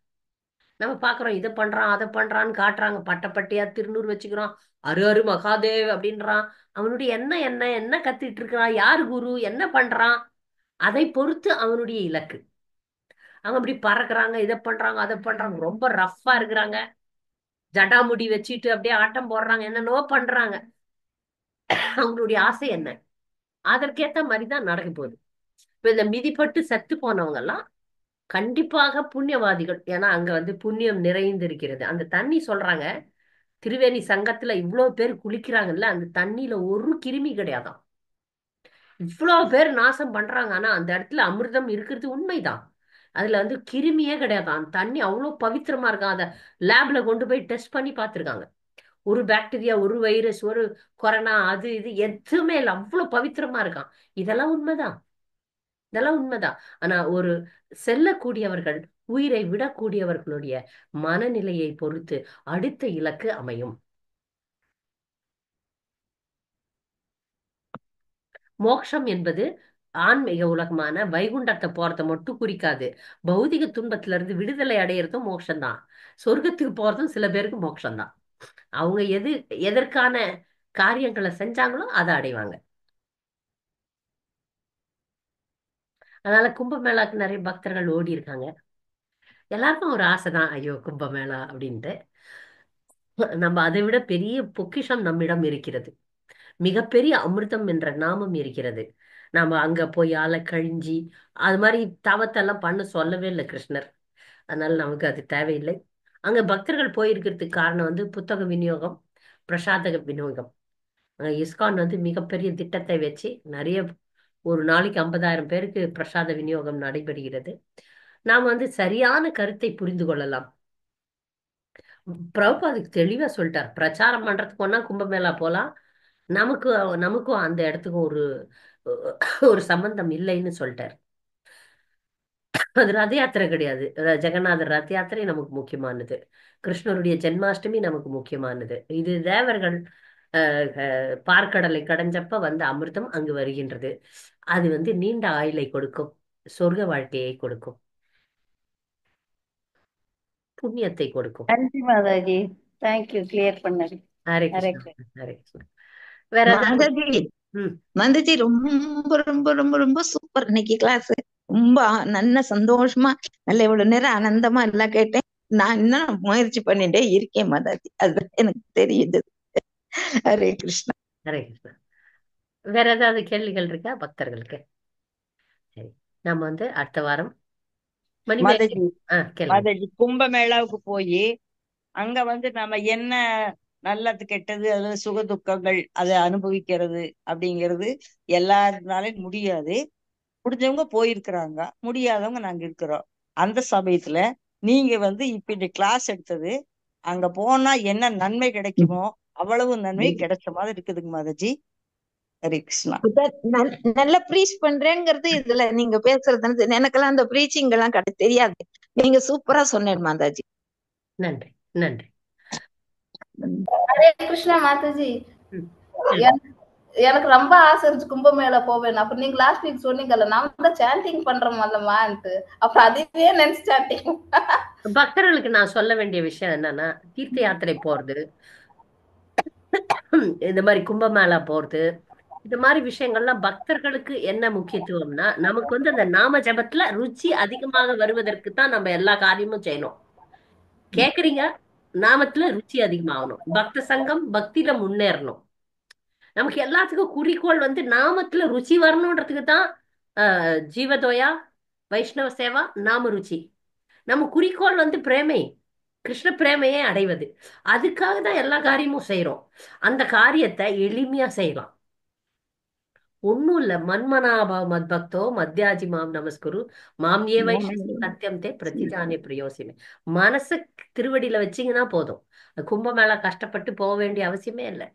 நம்ம பாக்குறோம் இதை பண்றான் அதை பண்றான்னு காட்டுறாங்க, பட்டப்பட்டியா திருநூறு வச்சுக்கிறான், அரு அரு மகாதேவ் அப்படின்றான். அவனுடைய என்ன என்ன என்ன கத்திட்டு இருக்கிறான், யார் குரு, என்ன பண்றான், அதை பொறுத்து அவனுடைய இலக்கு. அவங்க அப்படி பறக்குறாங்க, இதை பண்றாங்க அதை பண்றாங்க, ரொம்ப ரஃப்பா இருக்கிறாங்க, ஜடாமுடி வச்சுட்டு அப்படியே ஆட்டம் போடுறாங்க, என்னென்னவோ பண்றாங்க. அவங்களுடைய ஆசை என்ன? அதற்கேத்த மாதிரிதான் நடக்க போகுது. இப்ப இந்த மிதிப்பட்டு செத்து போனவங்க எல்லாம் கண்டிப்பாக புண்ணியவாதிகள். ஏன்னா அங்க புண்ணியம் நிறைந்திருக்கிறது. அந்த தண்ணி சொல்றாங்க, திரிவேணி சங்கத்துல இவ்வளவு பேர் குளிக்கிறாங்கல்ல, அந்த தண்ணியில ஒரு கிருமி கிடையாதாம். இவ்வளவு பேர் நாசம் பண்றாங்க, ஆனா அந்த இடத்துல அமிர்தம் இருக்கிறது உண்மைதான். அதுல கிருமியே கிடையாதாம். அந்த தண்ணி அவ்வளவு பவித்திரமா இருக்கான். அதை லேப்ல கொண்டு போய் டெஸ்ட் பண்ணி பார்த்திருக்காங்க. ஒரு பாக்டீரியா, ஒரு வைரஸ், ஒரு கொரோனா, அது இது எதுவுமே இல்லை, அவ்வளவு பவித்திரமா இருக்கான். இதெல்லாம் உண்மைதான், இதெல்லாம் உண்மைதான். ஆனா ஒரு செல்லக்கூடியவர்கள், உயிரை விடக்கூடியவர்களுடைய மனநிலையை பொறுத்து அடுத்த இலக்கு அமையும். மோட்சம் என்பது ஆன்மீக உலகமான வைகுண்டத்தை போறத மட்டும் குறிக்காது. பௌதிக துன்பத்துல இருந்து விடுதலை அடையிறதும் மோட்சம்தான். சொர்க்கத்துக்கு போறதும் சில பேருக்கு மோட்சம்தான். அவங்க எதற்கான காரியங்களை செஞ்சாங்களோ அதை அடைவாங்க. அதனால கும்பமேளாக்கு நிறைய பக்தர்கள் ஓடி இருக்காங்க. எல்லாருக்கும் ஒரு ஆசைதான், ஐயோ கும்பமேளா அப்படின்ட்டு. நம்ம அதை விட பெரிய பொக்கிஷம் நம்மிடம் இருக்கிறது, மிகப்பெரிய அமிர்தம் என்ற நாமம் இருக்கிறது. நாம அங்க போய் ஆளை கழிஞ்சி அது மாதிரி தவத்தெல்லாம் பண்ண சொல்லவே இல்லை கிருஷ்ணர். அதனால நமக்கு அது தேவையில்லை. அங்க பக்தர்கள் போயிருக்கிறதுக்கு காரணம் புத்தக விநியோகம், பிரசாத விநியோகம். அங்க இஸ்கான் மிகப்பெரிய திட்டத்தை வச்சு நிறைய, ஒரு நாளைக்கு 50,000 பேருக்கு பிரசாத விநியோகம் நடைபெறுகிறது. நாம் சரியான கருத்தை புரிந்து கொள்ளலாம். பிரபுபாதுக்கு தெளிவா சொல்லிட்டார், பிரச்சாரம் பண்றதுக்கு ஒன்னா கும்பமேளா போலாம், நமக்கு நமக்கும் அந்த இடத்துக்கும் ஒரு சம்பந்தம் இல்லைன்னு சொல்லிட்டார். அது ரத யாத்திரை கிடையாது. ஜெகநாதர் ரத யாத்திரை நமக்கு முக்கியமானது. கிருஷ்ணருடைய ஜென்மாஷ்டமி நமக்கு முக்கியமானது. இது தேவர்கள் பார்க்கடலை கடைஞ்சப்ப வந்த அமிர்தம் அங்கு வருகின்றது. அது வந்து நீண்ட ஆயுளை கொடுக்கும், சொர்க்க வாழ்க்கையை கொடுக்கும், புண்ணியத்தை கொடுக்கும். நன்றி மாதாஜி. தேங்க்யூ, கிளியர் பண்ணது. ஹரே ஹரே கிருஷ்ணா. கிருஷ்ணா. ஹரே கிருஷ்ணா. வேற ஏதாவது? மாதாஜி ம். மாதாஜி ரொம்ப ரொம்ப ரொம்ப ரொம்ப சூப்பர் இன்னைக்கு கிளாஸ். ரொம்ப நல்ல சந்தோஷமா நல்ல இவ்வளவு நேரம் ஆனந்தமா எல்லாம் கேட்டேன். நான் இன்னும் முயற்சி பண்ணிட்டே இருக்கேன் மாதாஜி, அது எனக்கு தெரியுது. ஹரே கிருஷ்ணா. ஹரே கிருஷ்ணா. வேற ஏதாவது கேள்விகள் இருக்கா பக்தர்களுக்கு? சரி, நம்ம வந்து அடுத்த வாரம் மணிமேகலை மாதாஜி கேளுங்க. மாதாஜி கும்பமேளாவுக்கு போய் அங்க வந்து நம்ம என்ன நல்லது கெட்டது அது சுக துக்கங்கள் அதை அனுபவிக்கிறது அப்படிங்கிறது எல்லாருனாலும் முடியாது. முடிஞ்சவங்க போயிருக்கிறாங்க, முடியாதவங்க நாங்க இருக்கிறோம். அந்த சமயத்துல நீங்க வந்து இப்ப இந்த கிளாஸ் எடுத்தது அங்க போனா என்ன நன்மை கிடைக்குமோ அவ்வளவு நன்மை கிடைச்ச மாதிரி இருக்குதுங்க மாதாஜி. ஹரே கிருஷ்ணா. நல்ல ப்ரீச் பண்றேங்கிறது இதுல நீங்க பேசுறது எனக்கெல்லாம் அந்த ப்ரீச்சிங் எல்லாம் தெரியாது. நீங்க சூப்பரா சொன்னேன் மாதாஜி. நன்றி நன்றி. ஹரே கிருஷ்ணா மாதாஜி. ம். எனக்கு எனக்கு ரொம்ப ஆசை இருந்துச்சு கும்பமேளா போவேன். அப்ப நீங்க லாஸ்ட் வீக் சொன்னீங்கல்ல, நான் தான் சாண்டிங் பண்றோம்லமான்ட்டு, அப்புறம் அதுவே நினைச்சு சாண்டிங். பக்தர்களுக்கு நான் சொல்ல வேண்டிய விஷயம் என்னன்னா, தீர்த்த யாத்திரை போறது, இந்த மாதிரி கும்பமேளா போறது, இந்த மாதிரி விஷயங்கள்லாம் பக்தர்களுக்கு என்ன முக்கியத்துவம்னா, நமக்கு வந்து அந்த நாம ஜபத்துல ருச்சி அதிகமாக வருவதற்கு தான் நம்ம எல்லா காரியமும் செய்யணும். கேக்குறீங்க? நாமத்துல ருச்சி அதிகமாகணும், பக்த சங்கம் பக்தியில முன்னேறணும். நமக்கு எல்லாத்துக்கும் குறிக்கோள் வந்து நாமத்துல ருச்சி வரணுன்றதுக்கு தான் ஜீவதோயா, வைஷ்ணவ சேவா, நாம ருச்சி. நம்ம குறிக்கோள் வந்து பிரேமை, கிருஷ்ண பிரேமையை அடைவது. அதுக்காக தான் எல்லா காரியமும் செய்யறோம். அந்த காரியத்தை எளிமையா செய்யலாம். ஒண்ணும் இல்ல, மன்மனாப மத்பக்தோ மத்யாஜி மாம் நமஸ்குரு மாம் ஏ வைஷ்ணசி சத்தியம் தே பிரதிஜானே பிரியோசிமே. மனசு திருவடியில வச்சீங்கன்னா போதும். கும்பமேளா கஷ்டப்பட்டு போக வேண்டிய அவசியமே இல்லை.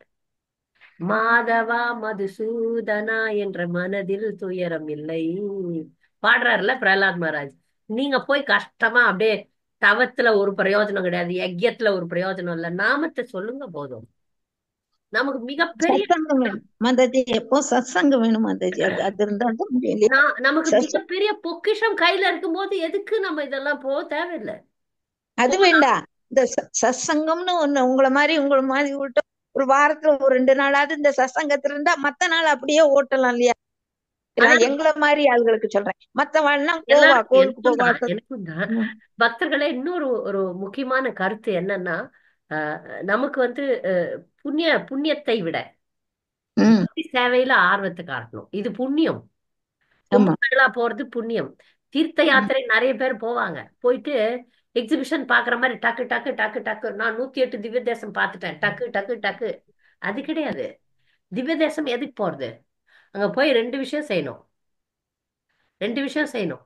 மாதவா மதுசூதனா என்ற மனதில் துயரம் இல்லை பாடுறாருல பிரகலாத் மகாராஜ். நீங்க போய் கஷ்டமா அப்படியே தவத்துல ஒரு பிரயோஜனம் கிடையாது, யஜ்யத்துல ஒரு பிரயோஜனம் இல்லை, நாமத்தை சொல்லுங்க போதும். நமக்கு மிகப்பெரிய சத்சங்கம் வேணும் மாதாஜி, எப்போ சத்சங்கம் வேணும் மாதாஜி. அது இருந்தா தான் முடியும். நமக்கு மிகப்பெரிய பொக்கிஷம் கையில இருக்கும்போது எதுக்கு நம்ம இதெல்லாம் போக தேவையில்லை. அது வேண்டாம், இந்த சத்சங்கம்னு ஒண்ணு உங்களை மாதிரி விட்டு ஒரு வாரத்துல ஒரு 2 நாளாவது இந்த சத்சங்கத்துல இருந்தா மத்த நாள் அப்படியே ஓட்டலாம் இல்லையா? நான் எங்களை மாதிரி ஆளுகளுக்கு சொல்றேன். மத்தவாள்லாம் போவா கோவிலுக்கு போவா. எனக்கும் தான் பக்தர்களே. இன்னொரு ஒரு முக்கியமான கருத்து என்னன்னா, நமக்கு வந்து புண்ணியத்தை விட சேவையில ஆர்வத்தை காட்டணும். இது புண்ணியம். கும்பமேளா போறது புண்ணியம். தீர்த்த யாத்திரை நிறைய பேர் போவாங்க, போயிட்டு எக்ஸிபிஷன் பாக்குற மாதிரி டக்கு டக்கு டக்கு டக்கு நான் 108 திவ்ய தேசம் பார்த்துட்டேன் டக்கு டக்கு டக்கு. அது கிடையாது. திவ்ய தேசம் எதுக்கு போறது? அங்க போய் 2 விஷயம் செய்யணும். 2 விஷயம் செய்யணும்.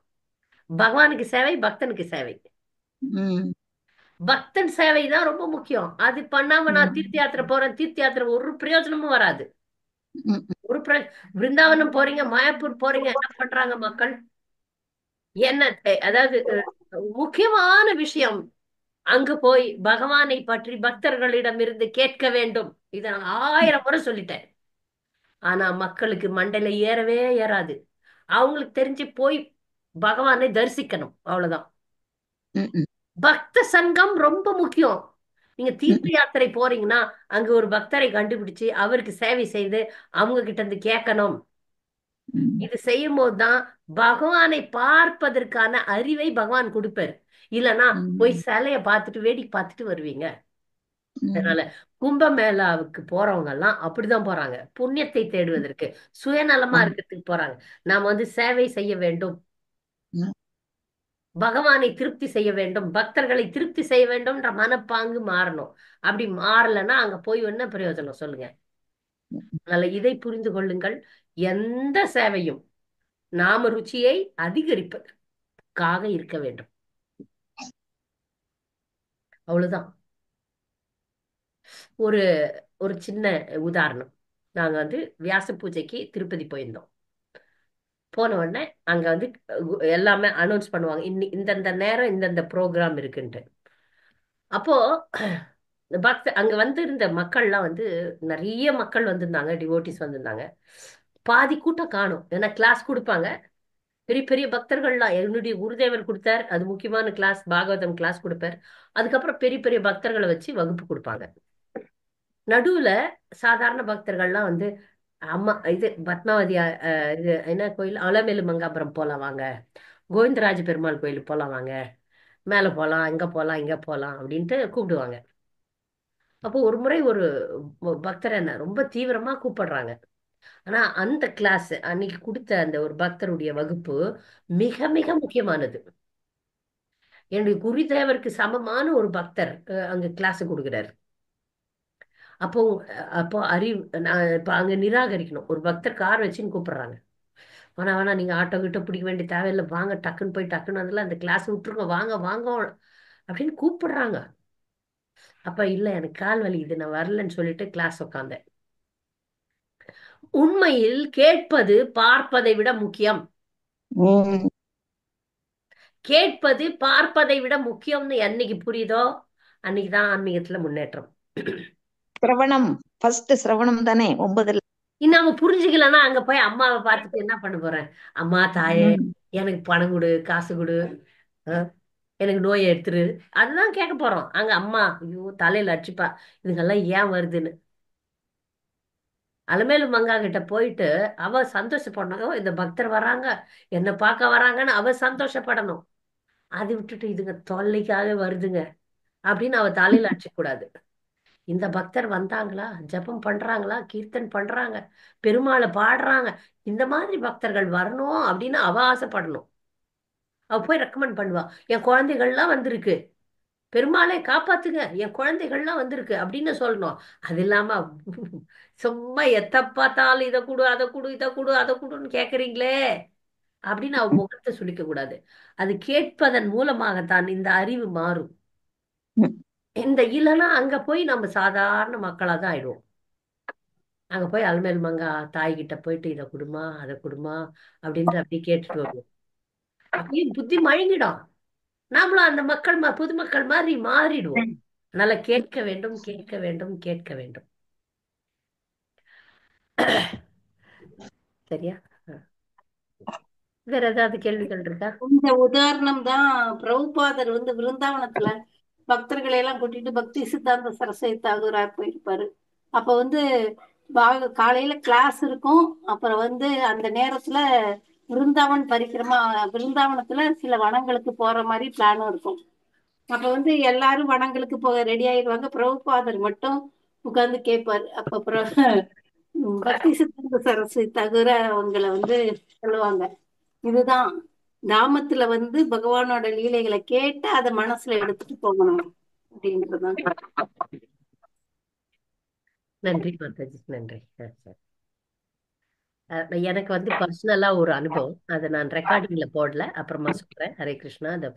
பகவானுக்கு சேவை, பக்தனுக்கு சேவை. பக்தன் சேவை தான் ரொம்ப முக்கியம். அது பண்ணாம நான் தீர்த்த யாத்திரை போறேன், தீர்த்த யாத்திரை ஒரு பிரயோஜனமும் வராது. ஒரு பிருந்தாவனம் போறீங்க, மாயாப்பூர் போறீங்க, என்ன பண்றாங்க மக்கள்? என்ன அதாவது முக்கியமான விஷயம், அங்கு போய் பகவானை பற்றி பக்தர்களிடம் இருந்து கேட்க வேண்டும். இதை நான் 1000 முறை சொல்லிட்டேன். ஆனா மக்களுக்கு மண்டையில ஏறவே ஏறாது. அவங்களுக்கு தெரிஞ்சு போய் பகவானை தரிசிக்கணும், அவ்வளவுதான். பக்த சங்கம் ரொம்ப முக்கியம். நீங்க தீர்த்த யாத்திரை போறீங்கன்னா அங்க ஒரு பக்தரை கண்டுபிடிச்சு அவருக்கு சேவை செய்து அவங்க கிட்ட இருந்து கேட்கணும். இது செய்யும் போதுதான் பகவானை பார்ப்பதற்கான அறிவை பகவான் கொடுப்பாரு. இல்லைன்னா போய் சிலைய பார்த்துட்டு வேடிக்கை பார்த்துட்டு வருவீங்க. அதனால கும்பமேளாவுக்கு போறவங்க எல்லாம் அப்படிதான் போறாங்க, புண்ணியத்தை தேடுவதற்கு, சுயநலமா இருக்கிறதுக்கு போறாங்க. நாம வந்து சேவை செய்ய வேண்டும், பகவானை திருப்தி செய்ய வேண்டும், பக்தர்களை திருப்தி செய்ய வேண்டும்ன்ற மனப்பாங்கு மாறணும். அப்படி மாறலன்னா அங்க போய் என்ன பிரயோஜனம் சொல்லுங்க? அதனால இதை புரிந்து கொள்ளுங்கள். எந்த சேவையும் நாம ருச்சியை அதிகரிப்பதற்காக இருக்க வேண்டும், அவ்வளவுதான். ஒரு ஒரு சின்ன உதாரணம். நாங்க வந்து வியாச பூஜைக்கு திருப்பதி போயிருந்தோம். போன உடனே அங்க வந்து எல்லாமே அனௌன்ஸ் பண்ணுவாங்க, இந்தந்த நேரம் இந்தந்த ப்ரோக்ராம் இருக்குன்ட்டு. அப்போ அங்க வந்து இருந்த மக்கள்லாம் வந்து நிறைய மக்கள் வந்திருந்தாங்க, டிவோட்டிஸ் வந்திருந்தாங்க. பாதி கூட்டம் காணும், ஏன்னா கிளாஸ் கொடுப்பாங்க. பெரிய பெரிய பக்தர்கள்லாம், என்னுடைய குருதேவர் கொடுத்தார், அது முக்கியமான கிளாஸ், பாகவதம் கிளாஸ் கொடுப்பார். அதுக்கப்புறம் பெரிய பெரிய பக்தர்களை வச்சு வகுப்பு கொடுப்பாங்க. நடுவுல சாதாரண பக்தர்கள்லாம் வந்து, அம்மா இது பத்மாவதி இது என்ன கோயில், அலமேலு மங்காபுரம் போலாம் வாங்க, கோவிந்தராஜ பெருமாள் கோயிலுக்கு போலாம் வாங்க, மேல போலாம், இங்க போலாம், இங்க போலாம் அப்படின்ட்டு கூப்பிடுவாங்க. அப்போ ஒரு முறை ஒரு பக்தர் என்ன ரொம்ப தீவிரமா கூப்பிடுறாங்க. ஆனா அந்த கிளாஸ் அன்னைக்கு கொடுத்த அந்த ஒரு பக்தருடைய வகுப்பு மிக மிக முக்கியமானது. என்னுடைய குருதேவருக்கு சமமான ஒரு பக்தர் அங்க கிளாஸ் கொடுக்குறாரு. அப்போ அப்போ இப்ப அங்க நிராகரிக்கணும். ஒரு பக்தர் கார் வச்சுன்னு கூப்பிடுறாங்க, வேணா வேணா நீங்க ஆட்டோ கிட்ட பிடிக்க வேண்டிய தேவையில்லை, வாங்க டக்குன்னு போய் டக்குன்னு அதெல்லாம் அந்த கிளாஸ் விட்டுருங்க, வாங்க வாங்க அப்படின்னு கூப்பிடுறாங்க. அப்ப இல்ல எனக்கு கால் வலி, இது நான் வரலன்னு சொல்லிட்டு கிளாஸ் உட்காந்தேன். உண்மையில் கேட்பது பார்ப்பதை விட முக்கியம். கேட்பது பார்ப்பதை விட முக்கியம்னு என்னைக்கு புரியுதோ அன்னைக்குதான் ஆன்மீகத்துல முன்னேற்றம். சிரவணம் ஃபர்ஸ்ட் சிரவணம் தானே 9ல். இன்னும் அவங்க புரிஞ்சுக்கலன்னா அங்க போய் அம்மாவை பார்த்துட்டு என்ன பண்ண போறேன், அம்மா தாயே எனக்கு பணம் கொடு, காசு கொடு, எனக்கு நோயை எடுத்துரு, அதுதான் கேட்க போறோம். அங்க அம்மா ஐயோ தலையில அடிச்சுப்பா, இதுங்கெல்லாம் ஏன் வருதுன்னு. அலமேலு மங்கா கிட்ட போயிட்டு அவ சந்தோஷப்படணும், இந்த பக்தர் வராங்க, என்ன பார்க்க வராங்கன்னு அவ சந்தோஷப்படணும். அதை விட்டுட்டு இதுங்க தொல்லைக்காக வருதுங்க அப்படின்னு அவ தலையில அடிச்சுக்க கூடாது. இந்த பக்தர் வந்தாங்களா, ஜபம் பண்றாங்களா, கீர்த்தன் பண்றாங்க, பெருமாளை பாடுறாங்க, இந்த மாதிரி பக்தர்கள் வரணும் அப்படின்னு அவ ஆசைப்படணும். அவ போய் ரெக்கமெண்ட் பண்ணுவா, என் குழந்தைகள்லாம் வந்திருக்கு, பெருமாளை காப்பாத்துங்க, என் குழந்தைகள்லாம் வந்திருக்கு அப்படின்னு சொல்லணும். அது இல்லாம சும்மா எத்த பார்த்தாலும் இதை கொடு, அதை கொடு, இதை கொடு, அதை கொடுன்னு கேக்குறீங்களே அப்படின்னு அவ முகத்தை சுளிக்க கூடாது. அது கேட்பதன் மூலமாகத்தான் இந்த அறிவு மாறும். இந்த இல்லைன்னா அங்க போய் நம்ம சாதாரண மக்களா தான் ஆயிடுவோம். அங்க போய் அலமேல் மங்கா தாய்கிட்ட போயிட்டு இதை கொடுமா, அதை கொடுமா அப்படின்ட்டு அப்படியே கேட்டுட்டு வருவோம். அப்படியே புத்தி மழுங்கிடும், நாமளும் அந்த மக்கள் பொதுமக்கள் மாதிரி மாறிடுவோம். அதனால கேட்க வேண்டும், கேட்க வேண்டும், கேட்க வேண்டும். சரியா? வேற ஏதாவது கேள்விகள் இருக்கா? இந்த உதாரணம் தான் பிரபுபாதர் வந்து விருந்தாவனத்துல பக்தர்களை எல்லாம் கூட்டிட்டு பக்தி சித்தாந்த சரஸ்வதி தாகூரார் போயிருப்பாரு. அப்ப வந்து காலையில கிளாஸ் இருக்கும், அப்புறம் வந்து அந்த நேரத்துல விருந்தாவன் பரிக்கிரமா, விருந்தாவனத்துல சில வனங்களுக்கு போற மாதிரி பிளானும் இருக்கும். அப்ப வந்து எல்லாரும் வனங்களுக்கு போக ரெடி ஆயிடுவாங்க, பிரபுபாதர் மட்டும் உட்கார்ந்து கேட்பாரு. அப்ப பக்தி சித்தாந்த சரஸ்வதி தகுர அவங்களை வந்து சொல்லுவாங்க, இதுதான் தாமத்துல வந்து பகவானோட லீலைகளை கேட்டு அதை மனசுல எடுத்துட்டு போகணும் அப்படின்றதுதான். நன்றி மாதாஜி, நன்றி. எனக்கு வந்து பர்சனலா ஒரு அனுபவம், அதை நான் ரெக்கார்டிங்ல போடல, அப்புறமா சொல்றேன். ஹரே கிருஷ்ணா. அதை